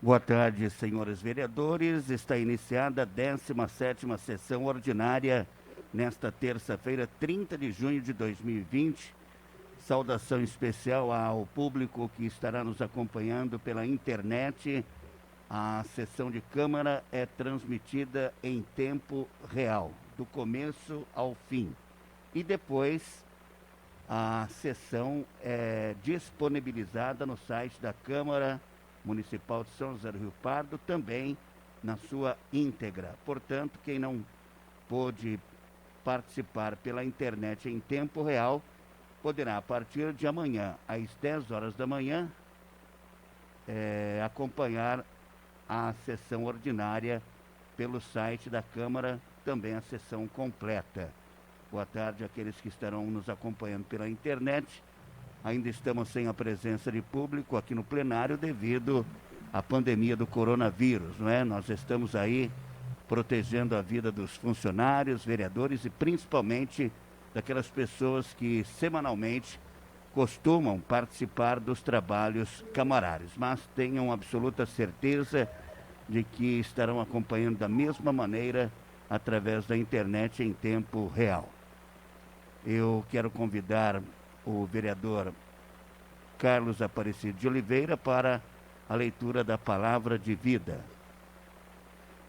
Boa tarde, senhores vereadores. Está iniciada a 17ª sessão ordinária nesta terça-feira, 30 de junho de 2020. Saudação especial ao público que estará nos acompanhando pela internet. A sessão de Câmara é transmitida em tempo real, do começo ao fim. E depois a sessão é disponibilizada no site da Câmara Municipal de São José do Rio Pardo, também na sua íntegra. Portanto, quem não pôde participar pela internet em tempo real, poderá, a partir de amanhã, às 10 horas da manhã, acompanhar a sessão ordinária pelo site da Câmara, também a sessão completa. Boa tarde àqueles que estarão nos acompanhando pela internet. Ainda estamos sem a presença de público aqui no plenário devido à pandemia do coronavírus, não é? Nós estamos aí protegendo a vida dos funcionários, vereadores e principalmente daquelas pessoas que semanalmente costumam participar dos trabalhos camarários. Mas tenham absoluta certeza de que estarão acompanhando da mesma maneira através da internet em tempo real. Eu quero convidar o vereador Carlos Aparecido de Oliveira para a leitura da palavra de vida.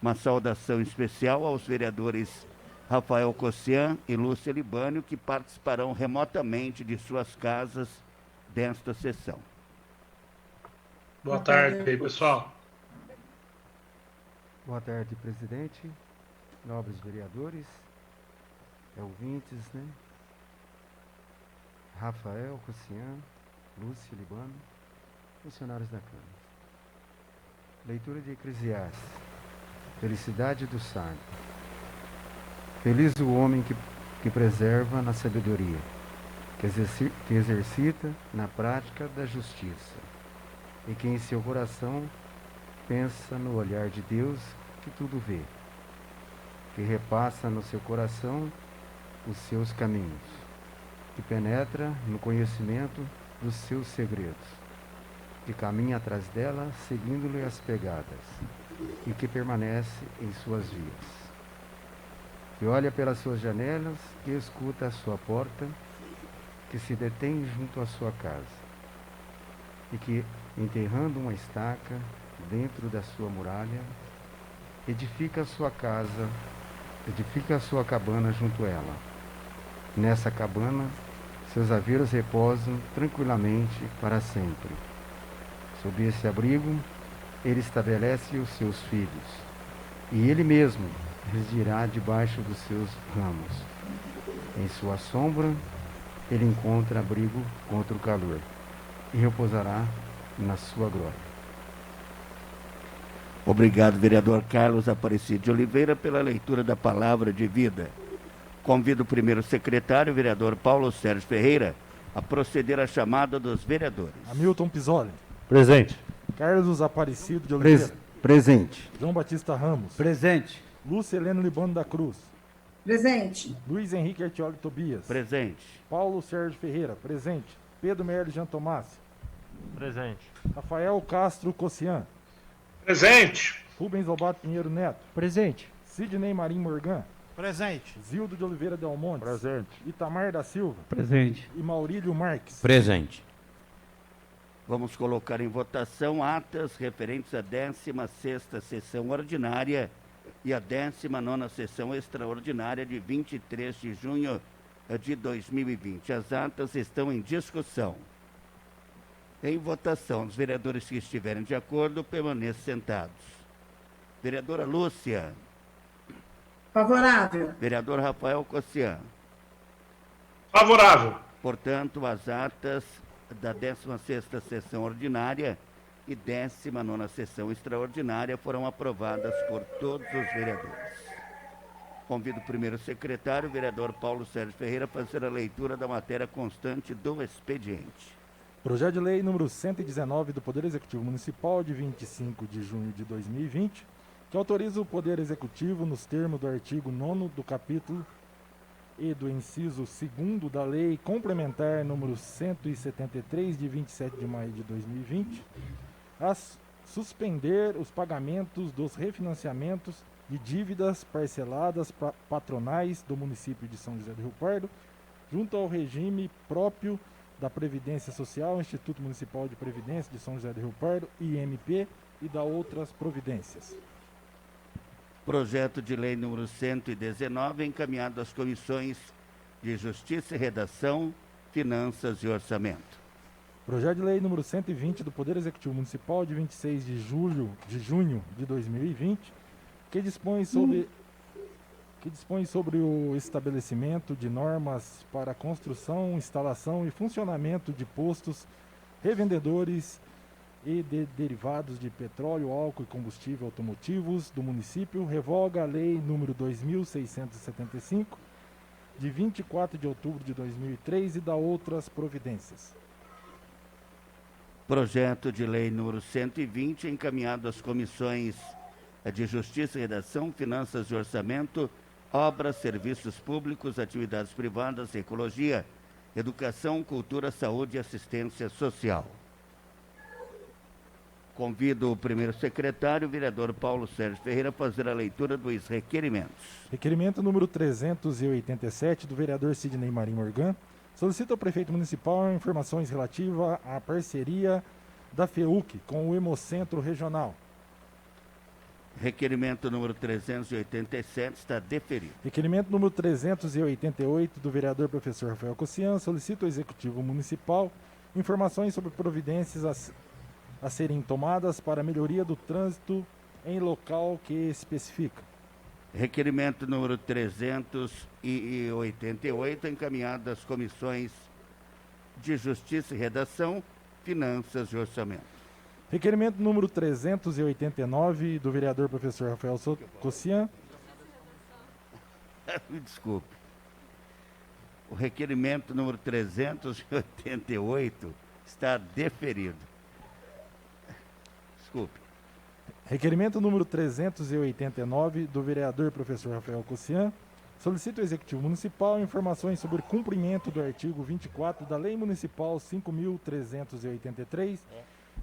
Uma saudação especial aos vereadores Rafael Cossian e Lúcia Libânio, que participarão remotamente de suas casas desta sessão. Boa tarde aí, pessoal. Boa tarde, presidente, nobres vereadores, ouvintes, né? Rafael Cossian, Lúcia Libano, funcionários da Câmara. Leitura de Eclesiastes. Felicidade do sábio. Feliz o homem que preserva na sabedoria, que exercita na prática da justiça, e que em seu coração pensa no olhar de Deus que tudo vê, que repassa no seu coração os seus caminhos, que penetra no conhecimento dos seus segredos, que caminha atrás dela, seguindo-lhe as pegadas, e que permanece em suas vias, que olha pelas suas janelas, que escuta a sua porta, que se detém junto à sua casa, e que, enterrando uma estaca dentro da sua muralha, edifica a sua casa, edifica a sua cabana junto a ela. Nessa cabana, seus haveres reposam tranquilamente para sempre. Sob esse abrigo, ele estabelece os seus filhos, e ele mesmo residirá debaixo dos seus ramos. Em sua sombra, ele encontra abrigo contra o calor, e repousará na sua glória. Obrigado, vereador Carlos Aparecido de Oliveira, pela leitura da palavra de vida. Convido o primeiro secretário, o vereador Paulo Sérgio Ferreira, a proceder à chamada dos vereadores. Hamilton Pisoli. Presente. Carlos Aparecido de Oliveira. Presente. João Batista Ramos. Presente. Lúcia Helena Libano da Cruz. Presente. Luiz Henrique Artioli Tobias. Presente. Paulo Sérgio Ferreira. Presente. Pedro Merli Jean Tomás. Presente. Rafael Castro Cossian. Presente. Rubens Lobato Pinheiro Neto. Presente. Sidney Marim Morgan. Presente. Zildo de Oliveira Del Monte. Presente. Itamar da Silva. Presente. E Maurílio Marques. Presente. Vamos colocar em votação atas referentes à 16ª sessão ordinária e à 19ª sessão extraordinária de 23 de junho de 2020. As atas estão em discussão. Em votação, os vereadores que estiverem de acordo permaneçam sentados. Vereadora Lúcia. Favorável. Vereador Rafael Cossian. Favorável. Portanto, as atas da 16ª sessão ordinária e 19ª sessão extraordinária foram aprovadas por todos os vereadores. Convido o primeiro secretário, o vereador Paulo Sérgio Ferreira, a fazer a leitura da matéria constante do expediente. Projeto de Lei número 119 do Poder Executivo Municipal de 25 de junho de 2020, que autoriza o Poder Executivo, nos termos do artigo 9º do capítulo e do inciso 2º da Lei Complementar número 173 de 27 de maio de 2020, suspender os pagamentos dos refinanciamentos de dívidas parceladas patronais do município de São José do Rio Pardo, junto ao regime próprio da Previdência Social, Instituto Municipal de Previdência de São José do Rio Pardo, IMP, e da outras providências. Projeto de lei número 119, encaminhado às comissões de Justiça e Redação, Finanças e Orçamento. Projeto de lei número 120 do Poder Executivo Municipal de 26 de junho de 2020, que dispõe sobre o estabelecimento de normas para a construção, instalação e funcionamento de postos revendedores e de derivados de petróleo, álcool e combustível automotivos do município, revoga a lei número 2.675, de 24 de outubro de 2003 e dá outras providências. Projeto de lei número 120, encaminhado às comissões de Justiça e Redação, Finanças e Orçamento, Obras, Serviços Públicos, Atividades Privadas, Ecologia, Educação, Cultura, Saúde e Assistência Social. Convido o primeiro secretário, o vereador Paulo Sérgio Ferreira, a fazer a leitura dos requerimentos. Requerimento número 387 do vereador Sidney Marim Morgan. Solicita ao prefeito municipal informações relativas à parceria da FEUC com o Hemocentro Regional. Requerimento número 387 está deferido. Requerimento número 388 do vereador professor Rafael Cossian. Solicita ao executivo municipal informações sobre providências a serem tomadas para a melhoria do trânsito em local que especifica. Requerimento número 388, encaminhado às comissões de Justiça e Redação, Finanças e Orçamento. Requerimento número 389 do vereador professor Rafael Cossian. Me desculpe. O requerimento número 388 está deferido. Desculpe. Requerimento número 389 do vereador professor Rafael Cossian. Solicita ao Executivo Municipal informações sobre o cumprimento do artigo 24 da Lei Municipal 5.383,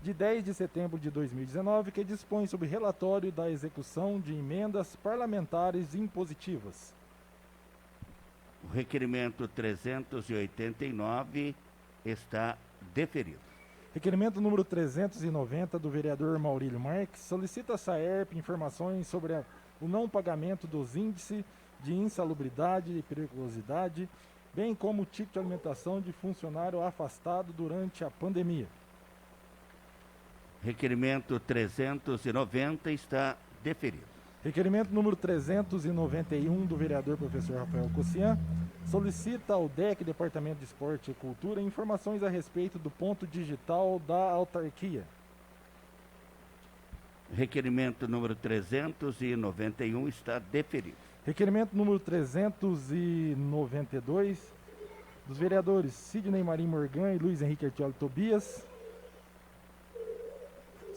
de 10 de setembro de 2019, que dispõe sobre relatório da execução de emendas parlamentares impositivas. O requerimento 389 está deferido. Requerimento número 390 do vereador Maurílio Marques solicita à SAERP informações sobre o não pagamento dos índices de insalubridade e periculosidade, bem como o tipo de alimentação de funcionário afastado durante a pandemia. Requerimento 390 está deferido. Requerimento número 391 do vereador professor Rafael Cossian solicita ao DEC, Departamento de Esporte e Cultura, informações a respeito do ponto digital da autarquia. Requerimento número 391 está deferido. Requerimento número 392 dos vereadores Sidney Marim Morgan e Luiz Henrique Artioli Tobias.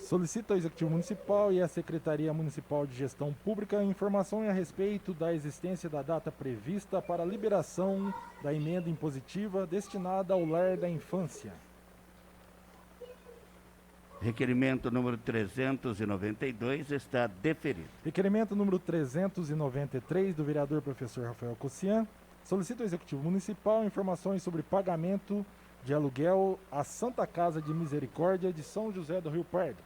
Solicita ao Executivo Municipal e à Secretaria Municipal de Gestão Pública informações a respeito da existência da data prevista para a liberação da emenda impositiva destinada ao lar da infância. Requerimento número 392 está deferido. Requerimento número 393 do vereador professor Rafael Cossian solicita ao Executivo Municipal informações sobre pagamento de aluguel à Santa Casa de Misericórdia de São José do Rio Pardo.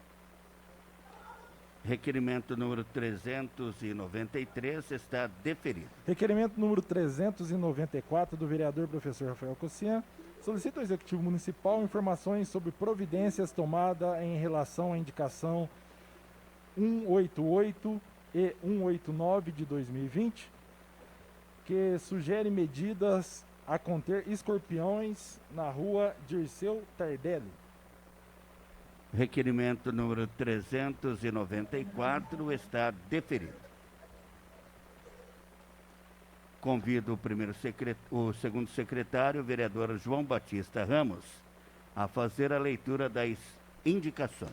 Requerimento número 393 está deferido. Requerimento número 394 do vereador professor Rafael Cossian solicita ao Executivo Municipal informações sobre providências tomadas em relação à indicação 188 e 189 de 2020, que sugere medidas a conter escorpiões na rua Dirceu Tardelli. Requerimento número 394 está deferido. Convido o segundo secretário, o vereador João Batista Ramos, a fazer a leitura das indicações.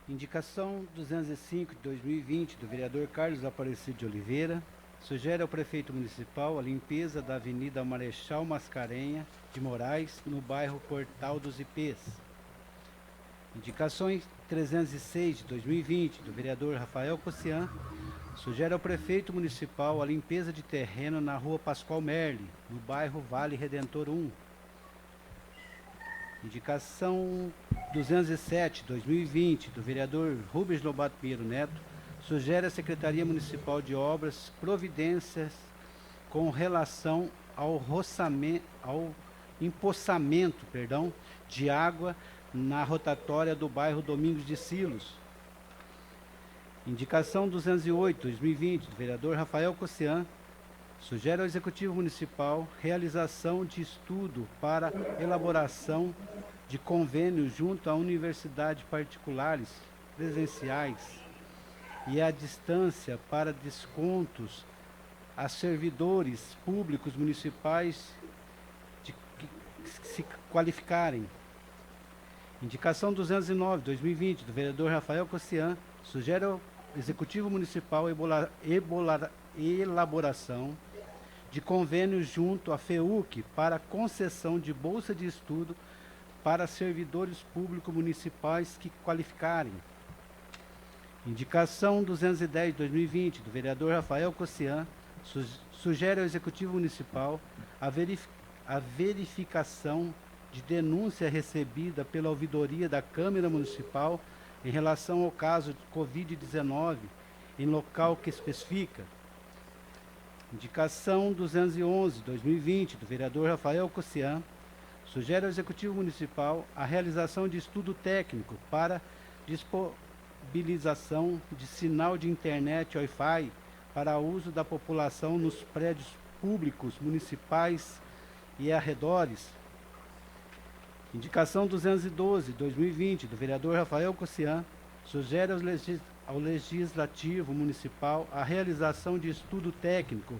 Indicação 205 de 2020 do vereador Carlos Aparecido de Oliveira Sugere ao prefeito municipal a limpeza da Avenida Marechal Mascarenha de Moraes, no bairro Portal dos Ipês. Indicações 306 de 2020, do vereador Rafael Cossian, sugere ao prefeito municipal a limpeza de terreno na rua Pascoal Merli, no bairro Vale Redentor 1. Indicação 207, 2020, do vereador Rubens Lobato Pinheiro Neto, sugere à Secretaria Municipal de Obras providências com relação ao empoçamento, de água na rotatória do bairro Domingos de Silos. Indicação 208, 2020, do vereador Rafael Cossian, sugere ao Executivo Municipal realização de estudo para elaboração de convênios junto a universidades particulares presenciais e à distância para descontos a servidores públicos municipais que se qualificarem. Indicação 209, 2020, do vereador Rafael Cossian, sugere ao Executivo Municipal elaboração de convênios junto à FEUC para concessão de bolsa de estudo para servidores públicos municipais que qualificarem. Indicação 210, 2020, do vereador Rafael Cossian, sugere ao Executivo Municipal a verificação de denúncia recebida pela ouvidoria da Câmara Municipal em relação ao caso de Covid-19 em local que especifica. Indicação 211, 2020, do vereador Rafael Cossian, sugere ao Executivo Municipal a realização de estudo técnico para disponibilização de sinal de internet Wi-Fi para uso da população nos prédios públicos municipais e arredores. Indicação 212, 2020, do vereador Rafael Cossian, sugere ao Legislativo Municipal a realização de estudo técnico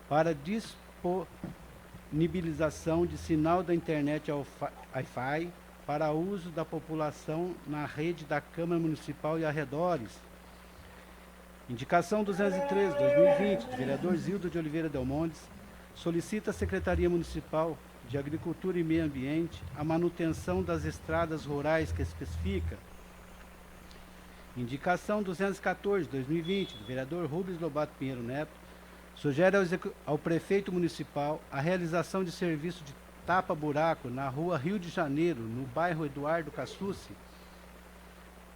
para disponibilização de sinal da internet Wi-Fi para uso da população na rede da Câmara Municipal e arredores. Indicação 213, 2020, do vereador Zildo de Oliveira Delmontes, solicita à Secretaria Municipal de Agricultura e Meio Ambiente a manutenção das estradas rurais que especifica. Indicação 214, 2020, do vereador Rubens Lobato Pinheiro Neto, sugere ao prefeito municipal a realização de serviço de tapa-buraco na rua Rio de Janeiro, no bairro Eduardo Cassucci.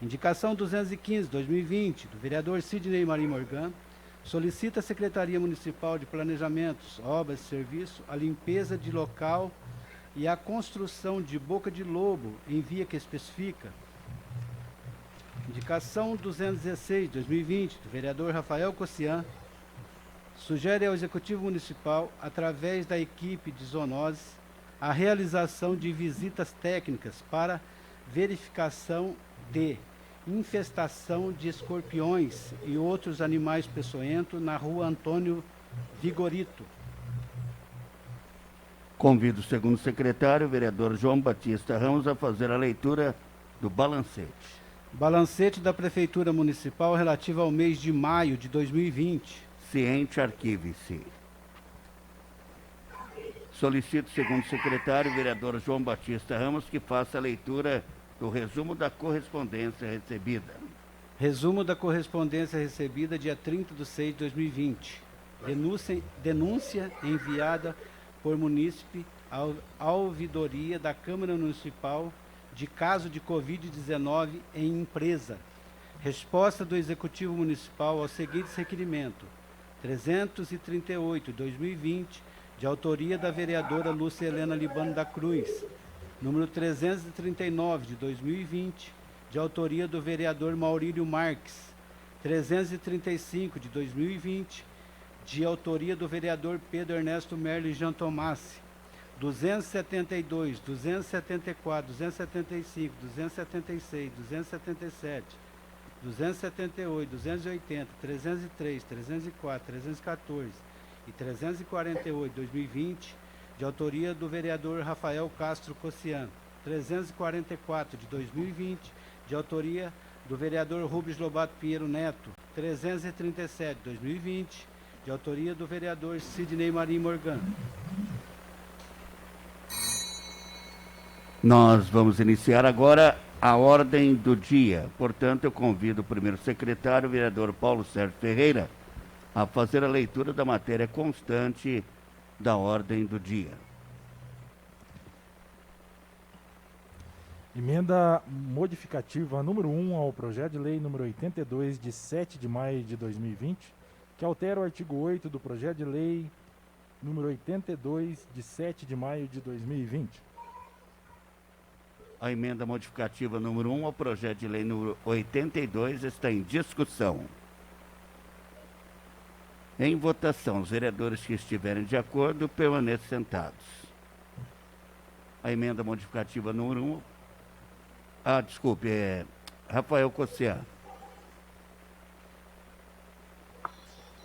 Indicação 215, 2020, do vereador Sidney Marim Morgan, solicita à Secretaria Municipal de Planejamentos, Obras e Serviço a limpeza de local e a construção de boca de lobo em via que especifica. Indicação 216, 2020, do vereador Rafael Cossian, sugere ao Executivo Municipal, através da equipe de zoonoses, a realização de visitas técnicas para verificação de infestação de escorpiões e outros animais peçonhentos na rua Antônio Vigorito. Convido o segundo secretário, o vereador João Batista Ramos, a fazer a leitura do balancete. Balancete da Prefeitura Municipal relativo ao mês de maio de 2020. Ciente, arquive-se. Solicito o segundo secretário, o vereador João Batista Ramos, que faça a leitura do resumo da correspondência recebida. Resumo da correspondência recebida dia 30/6 de 2020. Denúncia enviada por munícipe à ouvidoria da Câmara Municipal de caso de Covid-19 em empresa. Resposta do Executivo Municipal ao seguinte requerimento: 338/2020, de autoria da vereadora Lúcia Helena Libano da Cruz. Número 339 de 2020, de autoria do vereador Maurílio Marques. 335 de 2020, de autoria do vereador Pedro Ernesto Merli Jean Tomassi. 272, 274, 275, 276, 277, 278, 280, 303, 304, 314 e 348, 2020, de autoria do vereador Rafael Castro Cossian. 344 de 2020, de autoria do vereador Rubens Lobato Pinheiro Neto. 337 de 2020, de autoria do vereador Sidney Marim Morgana. Nós vamos iniciar agora a ordem do dia. Portanto, eu convido o primeiro secretário, o vereador Paulo Sérgio Ferreira, a fazer a leitura da matéria constante da ordem do dia. Emenda modificativa número 1 ao projeto de lei número 82, de 7 de maio de 2020, que altera o artigo 8 do projeto de lei número 82, de 7 de maio de 2020. A emenda modificativa número 1 ao projeto de lei número 82 está em discussão. Em votação, os vereadores que estiverem de acordo permaneçam sentados. A emenda modificativa número 1... Rafael Cossiá.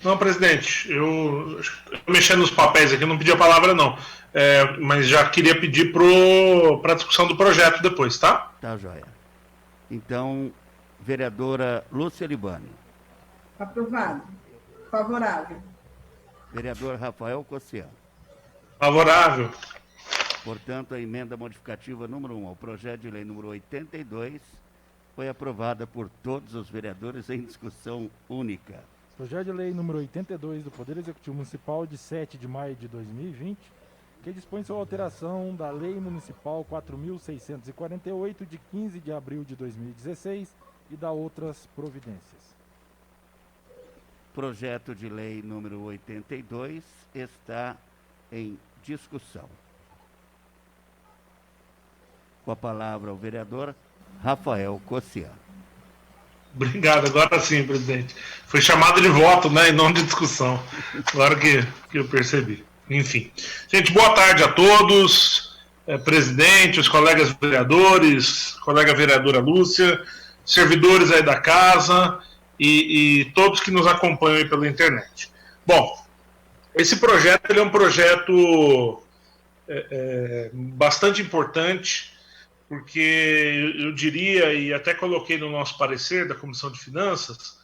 Não, presidente, eu mexendo nos papéis aqui, não pedi a palavra não, mas já queria pedir para a discussão do projeto depois, tá? Tá, joia. Então, vereadora Lúcia Libani. Aprovado. Favorável. Vereador Rafael Cossiá. Favorável. Portanto, a emenda modificativa número 1 ao projeto de lei número 82 foi aprovada por todos os vereadores em discussão única. Projeto de lei número 82 do Poder Executivo Municipal de 7 de maio de 2020, que dispõe sobre a alteração da Lei Municipal 4.648 de 15 de abril de 2016 e da outras providências. Projeto de lei número 82 está em discussão. Com a palavra o vereador Rafael Cossiá. Obrigado, agora sim, presidente. Foi chamado de voto, né, e não de discussão. Agora que eu percebi. Enfim. Gente, boa tarde a todos. Presidente, os colegas vereadores, colega vereadora Lúcia, servidores aí da casa e todos que nos acompanham aí pela internet. Bom, esse projeto ele é um projeto bastante importante, porque eu diria, e até coloquei no nosso parecer da Comissão de Finanças,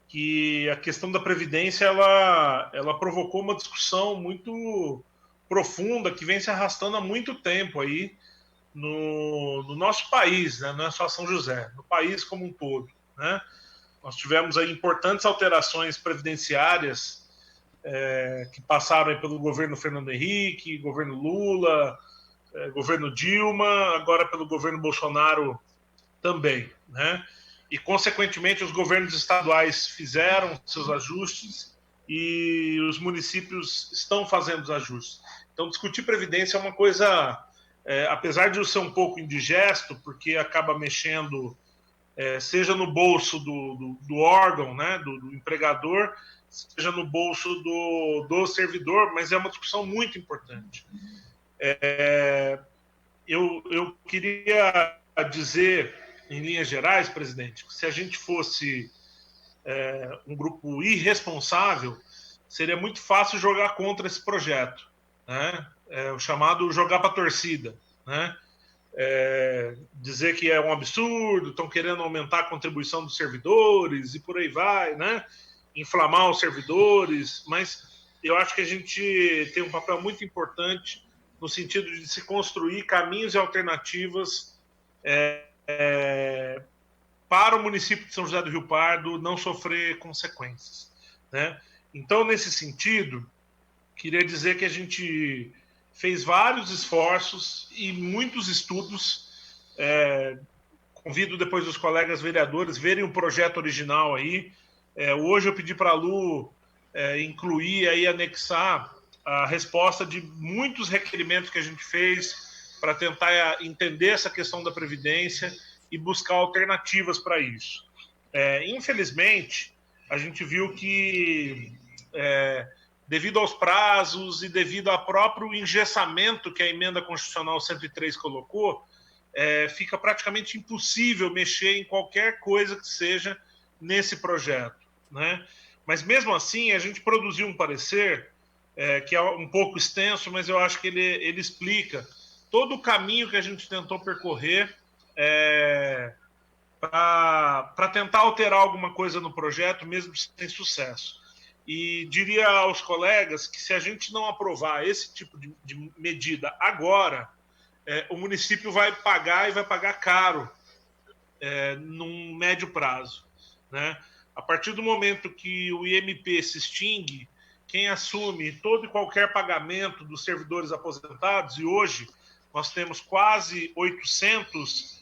que a questão da Previdência ela provocou uma discussão muito profunda que vem se arrastando há muito tempo aí no nosso país, né? Não é só São José, no país como um todo, né? Nós tivemos aí importantes alterações previdenciárias que passaram aí pelo governo Fernando Henrique, governo Lula, governo Dilma, agora pelo governo Bolsonaro também, né? E, consequentemente, os governos estaduais fizeram seus ajustes e os municípios estão fazendo os ajustes. Então, discutir Previdência é uma coisa, apesar de ser um pouco indigesto, porque acaba mexendo, seja no bolso do órgão, né, do empregador, seja no bolso do servidor, mas é uma discussão muito importante. Eu queria dizer, em linhas gerais, presidente, que se a gente fosse um grupo irresponsável, seria muito fácil jogar contra esse projeto, né? O chamado jogar para a torcida, né? Dizer que é um absurdo, estão querendo aumentar a contribuição dos servidores e por aí vai, né? Inflamar os servidores, mas eu acho que a gente tem um papel muito importante no sentido de se construir caminhos e alternativas para o município de São José do Rio Pardo não sofrer consequências, né? Então, nesse sentido, queria dizer que a gente fez vários esforços e muitos estudos. Convido depois os colegas vereadores verem o projeto original aí. Hoje eu pedi para a Lu incluir aí, anexar a resposta de muitos requerimentos que a gente fez para tentar entender essa questão da Previdência e buscar alternativas para isso. Infelizmente, a gente viu que, devido aos prazos e devido ao próprio engessamento que a Emenda Constitucional 103 colocou, fica praticamente impossível mexer em qualquer coisa que seja nesse projeto, né? Mas, mesmo assim, a gente produziu um parecer que é um pouco extenso, mas eu acho que ele explica todo o caminho que a gente tentou percorrer para tentar alterar alguma coisa no projeto, mesmo sem sucesso. e diria aos colegas que se a gente não aprovar esse tipo de medida agora, o município vai pagar e vai pagar caro num médio prazo, né? A partir do momento que o IMP se extingue, quem assume todo e qualquer pagamento dos servidores aposentados, e hoje nós temos quase 800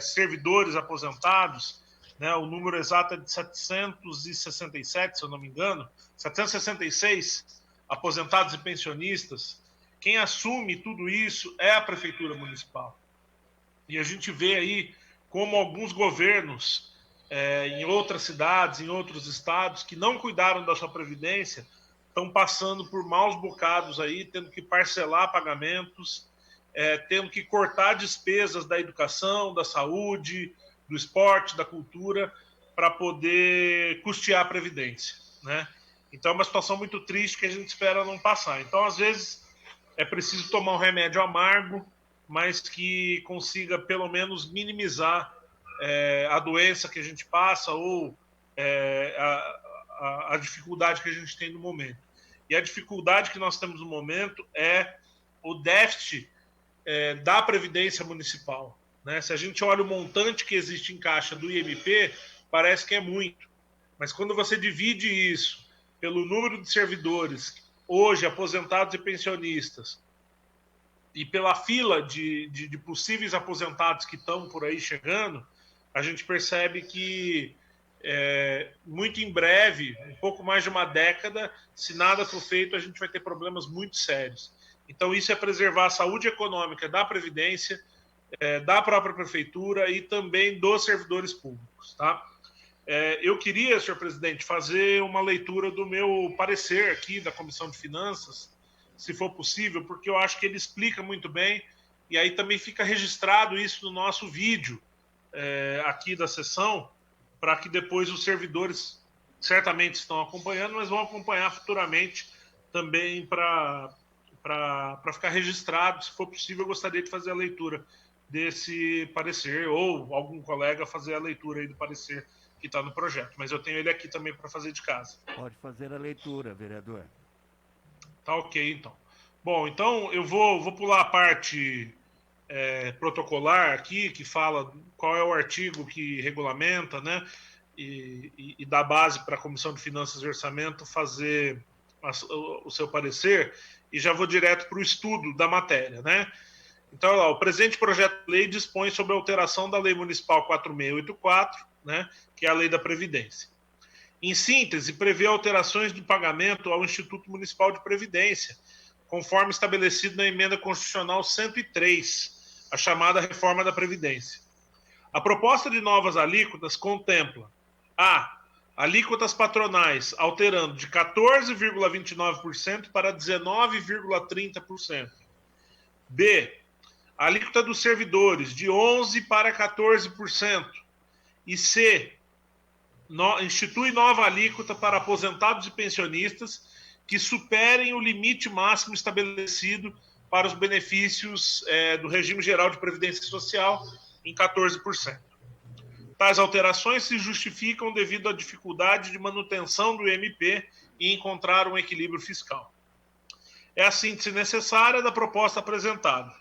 servidores aposentados, né? O número exato é de 767, se eu não me engano, 766 aposentados e pensionistas. Quem assume tudo isso é a Prefeitura Municipal. E a gente vê aí como alguns governos em outras cidades, em outros estados, que não cuidaram da sua previdência, estão passando por maus bocados aí, tendo que parcelar pagamentos, tendo que cortar despesas da educação, da saúde, do esporte, da cultura, para poder custear a previdência, né? Então é uma situação muito triste que a gente espera não passar. Então, às vezes, é preciso tomar um remédio amargo, mas que consiga, pelo menos, minimizar a doença que a gente passa ou a dificuldade que a gente tem no momento. E a dificuldade que nós temos no momento é o déficit da Previdência Municipal, né? Se a gente olha o montante que existe em caixa do IMP, parece que é muito. Mas quando você divide isso pelo número de servidores, hoje aposentados e pensionistas, e pela fila de possíveis aposentados que estão por aí chegando, a gente percebe que muito em breve, um pouco mais de uma década, se nada for feito, a gente vai ter problemas muito sérios. Então, isso é preservar a saúde econômica da Previdência, da própria Prefeitura e também dos servidores públicos, tá? Eu queria, senhor presidente, fazer uma leitura do meu parecer aqui da Comissão de Finanças, se for possível, porque eu acho que ele explica muito bem, e aí também fica registrado isso no nosso vídeo aqui da sessão, para que depois os servidores certamente estão acompanhando, mas vão acompanhar futuramente também para ficar registrado. Se for possível, eu gostaria de fazer a leitura desse parecer, ou algum colega fazer a leitura aí do parecer que está no projeto. Mas eu tenho ele aqui também para fazer de casa. Pode fazer a leitura, vereador. Tá ok, então. Bom, então eu vou pular a parte protocolar aqui, que fala qual é o artigo que regulamenta, né, e dá base para a Comissão de Finanças e Orçamento fazer o seu parecer, e já vou direto para o estudo da matéria, né? Então, olha lá, o presente projeto de lei dispõe sobre a alteração da Lei Municipal 4684, né, que é a Lei da Previdência. Em síntese, prevê alterações do pagamento ao Instituto Municipal de Previdência, conforme estabelecido na Emenda Constitucional 103, a chamada Reforma da Previdência. A proposta de novas alíquotas contempla a alíquotas patronais alterando de 14,29% para 19,30%. B. A alíquota dos servidores de 11% para 14%. E C. Institui nova alíquota para aposentados e pensionistas que superem o limite máximo estabelecido para os benefícios do regime geral de previdência social em 14%. Tais alterações se justificam devido à dificuldade de manutenção do IMP e encontrar um equilíbrio fiscal. É a síntese necessária da proposta apresentada.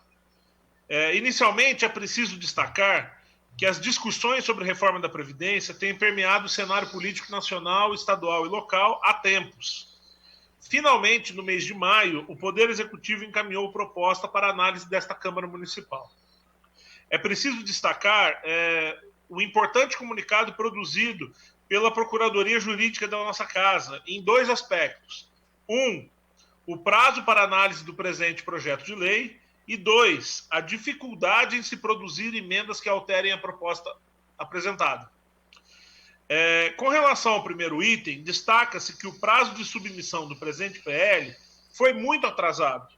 Inicialmente, é preciso destacar que as discussões sobre reforma da Previdência têm permeado o cenário político nacional, estadual e local há tempos. Finalmente, no mês de maio, o Poder Executivo encaminhou proposta para análise desta Câmara Municipal. É preciso destacar o importante comunicado produzido pela Procuradoria Jurídica da nossa Casa, em dois aspectos. O prazo para análise do presente projeto de lei, e 2, a dificuldade em se produzir emendas que alterem a proposta apresentada. Com relação ao primeiro item, destaca-se que o prazo de submissão do presente PL foi muito atrasado.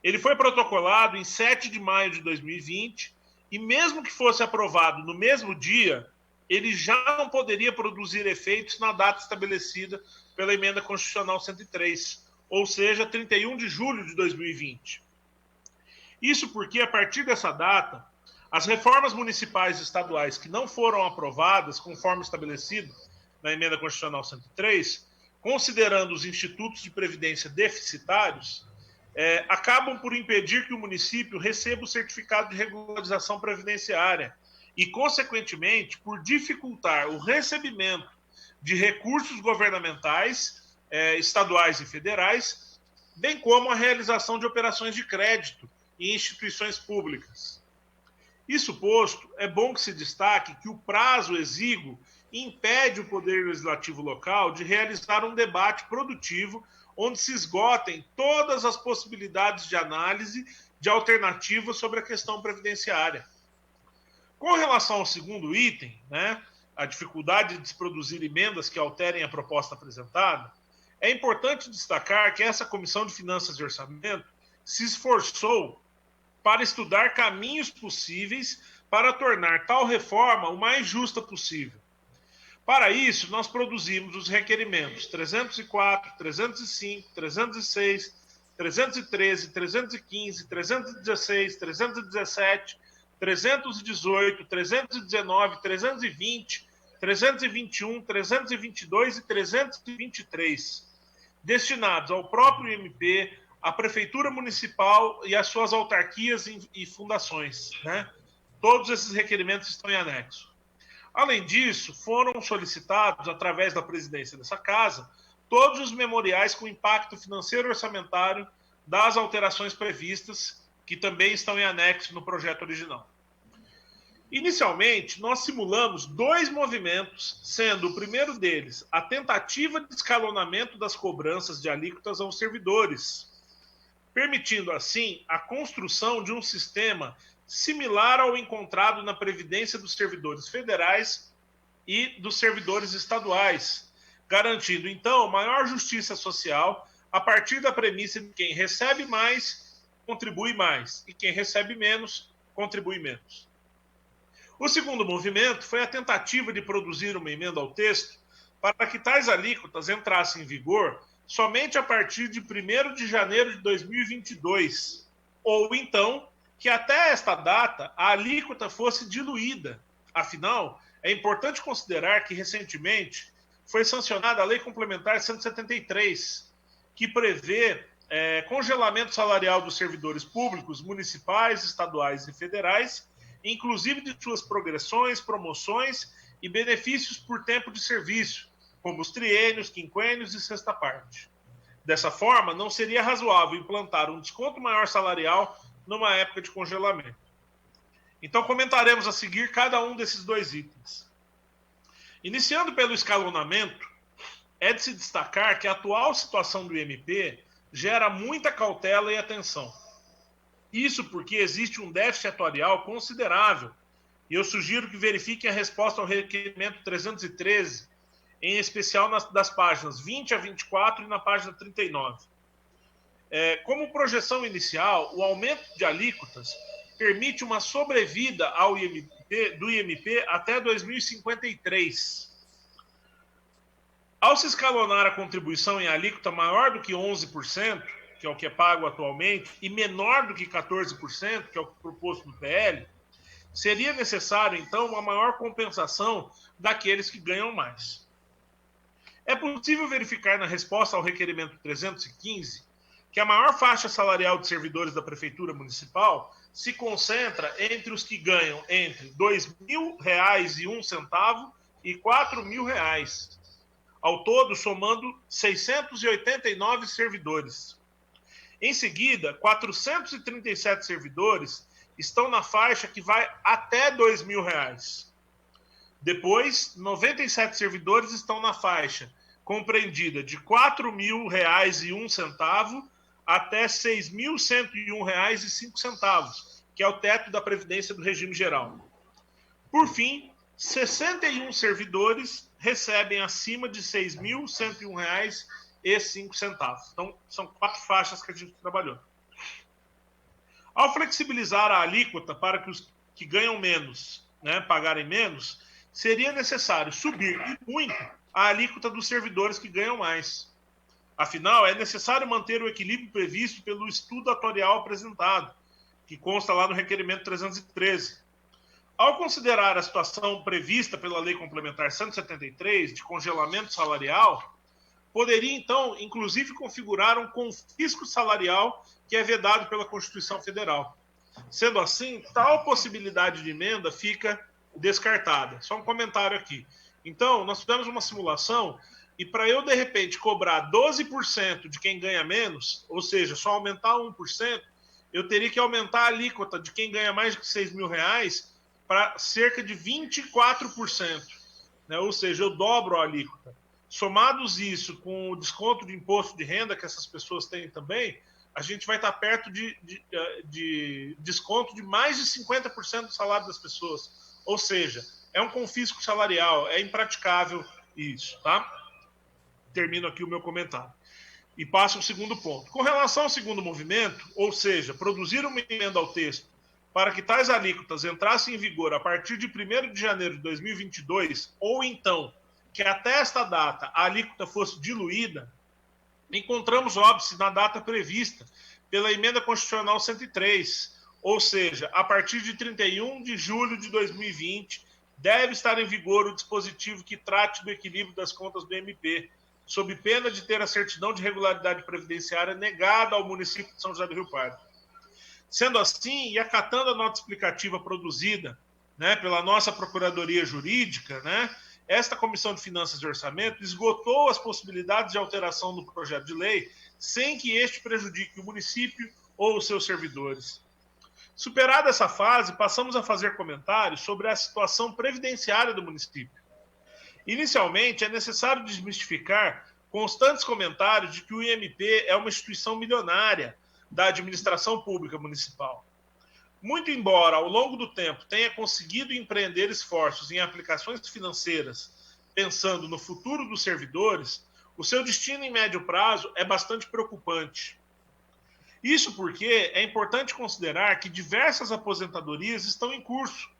Ele foi protocolado em 7 de maio de 2020 e mesmo que fosse aprovado no mesmo dia, ele já não poderia produzir efeitos na data estabelecida pela Emenda Constitucional 103, ou seja, 31 de julho de 2020. Isso porque, a partir dessa data, as reformas municipais e estaduais que não foram aprovadas conforme estabelecido na Emenda Constitucional 103 considerando os institutos de previdência deficitários, acabam por impedir que o município receba o certificado de regularização previdenciária e, consequentemente, por dificultar o recebimento de recursos governamentais, estaduais e federais, bem como a realização de operações de crédito em instituições públicas. Isso posto, é bom que se destaque que o prazo exíguo impede o Poder Legislativo local de realizar um debate produtivo onde se esgotem todas as possibilidades de análise de alternativas sobre a questão previdenciária. Com relação ao segundo item, a dificuldade de se produzir emendas que alterem a proposta apresentada, é importante destacar que essa Comissão de Finanças e Orçamento se esforçou para estudar caminhos possíveis para tornar tal reforma o mais justa possível. Para isso, nós produzimos os requerimentos 304, 305, 306, 313, 315, 316, 317, 318, 319, 320, 321, 322 e 323, destinados ao próprio IMP, à Prefeitura Municipal e às suas autarquias e fundações. Todos esses requerimentos estão em anexo. Além disso, foram solicitados, através da presidência dessa casa, todos os memoriais com impacto financeiro e orçamentário das alterações previstas, que também estão em anexo no projeto original. Inicialmente, nós simulamos 2 movimentos, sendo o primeiro deles a tentativa de escalonamento das cobranças de alíquotas aos servidores, permitindo, assim, a construção de um sistema similar ao encontrado na Previdência dos servidores federais e dos servidores estaduais, garantindo, então, maior justiça social a partir da premissa de quem recebe mais, contribui mais, e quem recebe menos, contribui menos. O segundo movimento foi a tentativa de produzir uma emenda ao texto para que tais alíquotas entrassem em vigor somente a partir de 1º de janeiro de 2022, ou então que até esta data a alíquota fosse diluída. Afinal, é importante considerar que recentemente foi sancionada a Lei Complementar 173, que prevê congelamento salarial dos servidores públicos, municipais, estaduais e federais, inclusive de suas progressões, promoções e benefícios por tempo de serviço, como os triênios, quinquênios e sexta parte. Dessa forma, não seria razoável implantar um desconto maior salarial numa época de congelamento. Então, comentaremos a seguir cada um desses 2 itens. Iniciando pelo escalonamento, é de se destacar que a atual situação do IMP gera muita cautela e atenção. Isso porque existe um déficit atuarial considerável, e eu sugiro que verifiquem a resposta ao requerimento 313, em especial das páginas 20 a 24 e na página 39. Como projeção inicial, o aumento de alíquotas permite uma sobrevida do IMP até 2053. Ao se escalonar a contribuição em alíquota maior do que 11%, que é o que é pago atualmente, e menor do que 14%, que é o proposto no PL, seria necessário, então, uma maior compensação daqueles que ganham mais. É possível verificar na resposta ao requerimento 315 que a maior faixa salarial de servidores da Prefeitura Municipal se concentra entre os que ganham entre R$ 2.000,01 e R$ 4.000. Ao todo, somando 689 servidores. Em seguida, 437 servidores estão na faixa que vai até R$ 2.000. Depois, 97 servidores estão na faixa compreendida de R$ 4.000,01 até R$ 6.101,05, que é o teto da Previdência do regime geral. Por fim, 61 servidores recebem acima de R$ 6.101,05. Então, são 4 faixas que a gente trabalhou. Ao flexibilizar a alíquota para que os que ganham menos, pagarem menos, seria necessário subir, e muito, a alíquota dos servidores que ganham mais. Afinal, é necessário manter o equilíbrio previsto pelo estudo atuarial apresentado, que consta lá no requerimento 313. Ao considerar a situação prevista pela Lei Complementar 173, de congelamento salarial, poderia, então, inclusive, configurar um confisco salarial que é vedado pela Constituição Federal. Sendo assim, tal possibilidade de emenda fica descartada. Só um comentário aqui. Então, nós fizemos uma simulação e para eu, de repente, cobrar 12% de quem ganha menos, ou seja, só aumentar 1%, eu teria que aumentar a alíquota de quem ganha mais de R$6.000 para cerca de 24%. Né? Ou seja, eu dobro a alíquota. Somados isso com o desconto de imposto de renda que essas pessoas têm também, a gente vai estar perto de desconto de mais de 50% do salário das pessoas. Ou seja, é um confisco salarial, é impraticável isso, tá? Termino aqui o meu comentário. E passo ao segundo ponto. Com relação ao segundo movimento, ou seja, produzir uma emenda ao texto para que tais alíquotas entrassem em vigor a partir de 1º de janeiro de 2022, ou então que até esta data a alíquota fosse diluída, encontramos óbice na data prevista pela Emenda Constitucional 103, ou seja, a partir de 31 de julho de 2020, deve estar em vigor o dispositivo que trate do equilíbrio das contas do MP, sob pena de ter a certidão de regularidade previdenciária negada ao município de São José do Rio Pardo. Sendo assim, e acatando a nota explicativa produzida, né, pela nossa Procuradoria Jurídica, né, esta Comissão de Finanças e Orçamento esgotou as possibilidades de alteração do projeto de lei sem que este prejudique o município ou os seus servidores. Superada essa fase, passamos a fazer comentários sobre a situação previdenciária do município. Inicialmente, é necessário desmistificar constantes comentários de que o IMP é uma instituição milionária da administração pública municipal. Muito embora, ao longo do tempo, tenha conseguido empreender esforços em aplicações financeiras, pensando no futuro dos servidores, o seu destino em médio prazo é bastante preocupante. Isso porque é importante considerar que diversas aposentadorias estão em curso.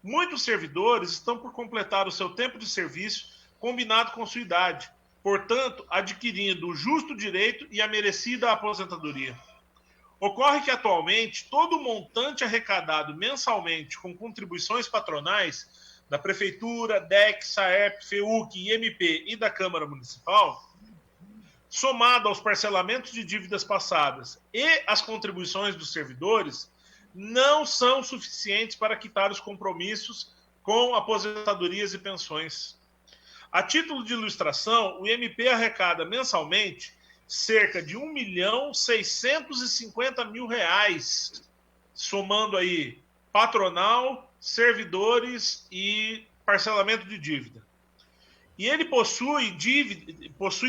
Muitos servidores estão por completar o seu tempo de serviço combinado com sua idade, portanto, adquirindo o justo direito e a merecida aposentadoria. Ocorre que, atualmente, todo o montante arrecadado mensalmente com contribuições patronais da Prefeitura, DEC, SAEP, FEUC, IMP e da Câmara Municipal, somado aos parcelamentos de dívidas passadas e as contribuições dos servidores, não são suficientes para quitar os compromissos com aposentadorias e pensões. A título de ilustração, o IMP arrecada mensalmente cerca de R$1.650.000, somando aí patronal, servidores e parcelamento de dívida. E ele possui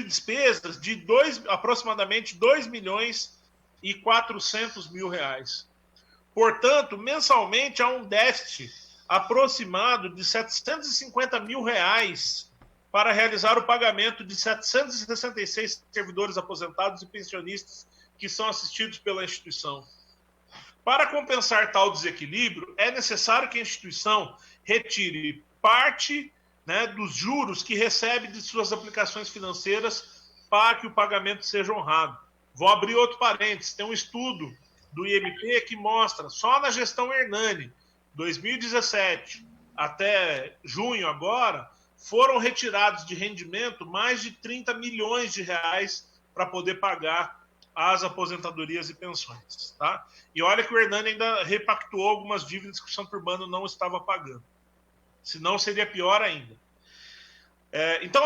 despesas de aproximadamente R$2.400.000. Portanto, mensalmente há um déficit aproximado de R$750.000 para realizar o pagamento de 766 servidores aposentados e pensionistas que são assistidos pela instituição. Para compensar tal desequilíbrio, é necessário que a instituição retire parte, né, dos juros que recebe de suas aplicações financeiras para que o pagamento seja honrado. Vou abrir outro parênteses. Tem um estudo do IMP que mostra, só na gestão Hernani, 2017 até junho agora, foram retirados de rendimento mais de R$30 milhões para poder pagar as aposentadorias e pensões. Tá? E olha que o Hernani ainda repactuou algumas dívidas que o Santo Urbano não estava pagando. Senão seria pior ainda. Então,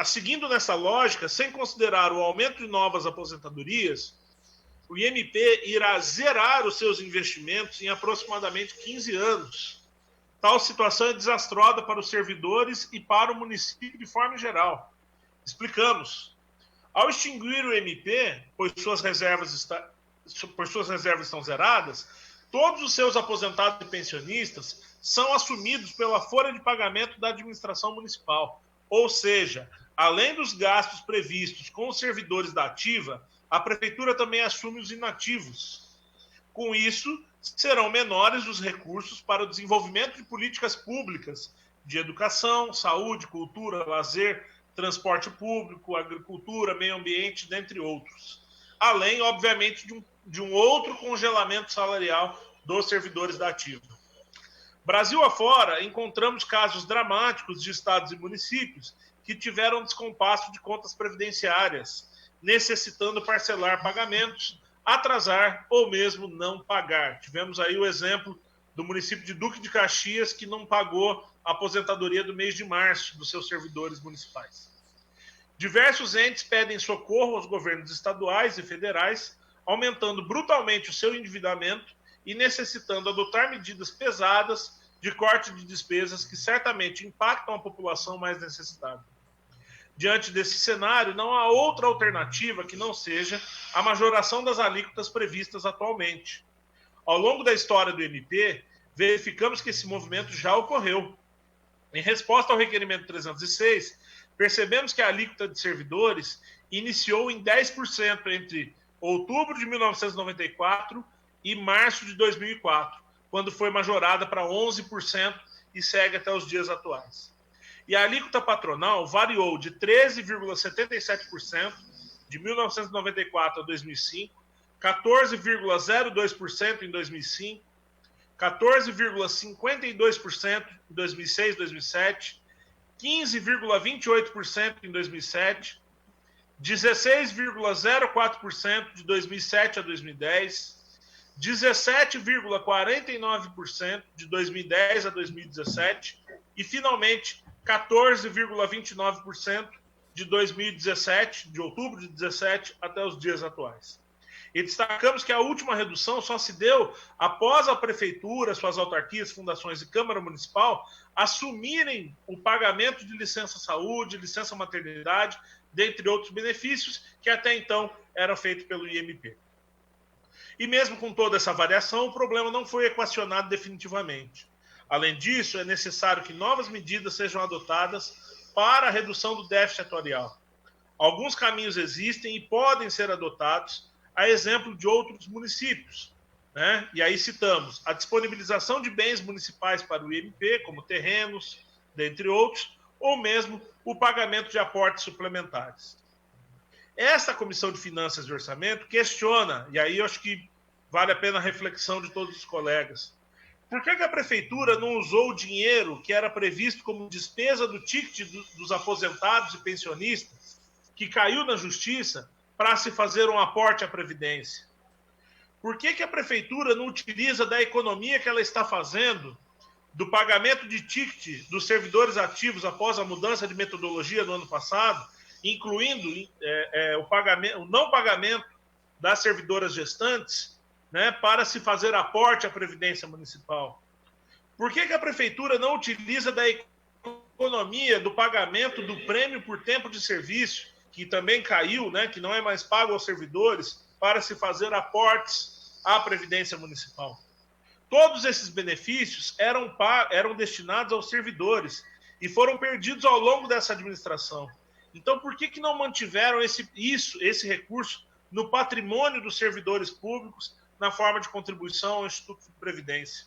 seguindo nessa lógica, sem considerar o aumento de novas aposentadorias, o IMP irá zerar os seus investimentos em aproximadamente 15 anos. Tal situação é desastrosa para os servidores e para o município de forma geral. Explicamos. Ao extinguir o MP, pois suas reservas estão zeradas, todos os seus aposentados e pensionistas são assumidos pela folha de pagamento da administração municipal. Ou seja, além dos gastos previstos com os servidores da ativa, a prefeitura também assume os inativos. Com isso, serão menores os recursos para o desenvolvimento de políticas públicas de educação, saúde, cultura, lazer, transporte público, agricultura, meio ambiente, dentre outros. Além, obviamente, de um outro congelamento salarial dos servidores da ativa. Brasil afora, encontramos casos dramáticos de estados e municípios que tiveram descompasso de contas previdenciárias, necessitando parcelar pagamentos, atrasar ou mesmo não pagar. Tivemos aí o exemplo do município de Duque de Caxias, que não pagou a aposentadoria do mês de março dos seus servidores municipais. Diversos entes pedem socorro aos governos estaduais e federais, aumentando brutalmente o seu endividamento e necessitando adotar medidas pesadas de corte de despesas que certamente impactam a população mais necessitada. Diante desse cenário, não há outra alternativa que não seja a majoração das alíquotas previstas atualmente. Ao longo da história do MP, verificamos que esse movimento já ocorreu. Em resposta ao requerimento 306, percebemos que a alíquota de servidores iniciou em 10% entre outubro de 1994 e março de 2004, quando foi majorada para 11% e segue até os dias atuais. E a alíquota patronal variou de 13,77% de 1994 a 2005, 14,02% em 2005, 14,52% em 2006 e 2007, 15,28% em 2007, 16,04% de 2007 a 2010, 17,49% de 2010 a 2017 e, finalmente, 14,29% de 2017, de outubro de 2017 até os dias atuais. E destacamos que a última redução só se deu após a Prefeitura, suas autarquias, fundações e Câmara Municipal assumirem o pagamento de licença saúde, licença maternidade, dentre outros benefícios que até então eram feitos pelo IMP. E mesmo com toda essa variação, o problema não foi equacionado definitivamente. Além disso, é necessário que novas medidas sejam adotadas para a redução do déficit atuarial. Alguns caminhos existem e podem ser adotados, a exemplo de outros municípios, né? E aí citamos a disponibilização de bens municipais para o IMP, como terrenos, dentre outros, ou mesmo o pagamento de aportes suplementares. Esta Comissão de Finanças e Orçamento questiona, e aí eu acho que vale a pena a reflexão de todos os colegas, por que a Prefeitura não usou o dinheiro que era previsto como despesa do ticket dos aposentados e pensionistas, que caiu na Justiça, para se fazer um aporte à Previdência? Por que a Prefeitura não utiliza da economia que ela está fazendo, do pagamento de ticket dos servidores ativos após a mudança de metodologia no ano passado, incluindo o não pagamento das servidoras gestantes, né, para se fazer aporte à Previdência Municipal? Por que a Prefeitura não utiliza da economia do pagamento do prêmio por tempo de serviço, que também caiu, né, que não é mais pago aos servidores, para se fazer aportes à Previdência Municipal? Todos esses benefícios eram destinados aos servidores e foram perdidos ao longo dessa administração. Então, por que não mantiveram esse recurso no patrimônio dos servidores públicos na forma de contribuição ao Instituto de Previdência?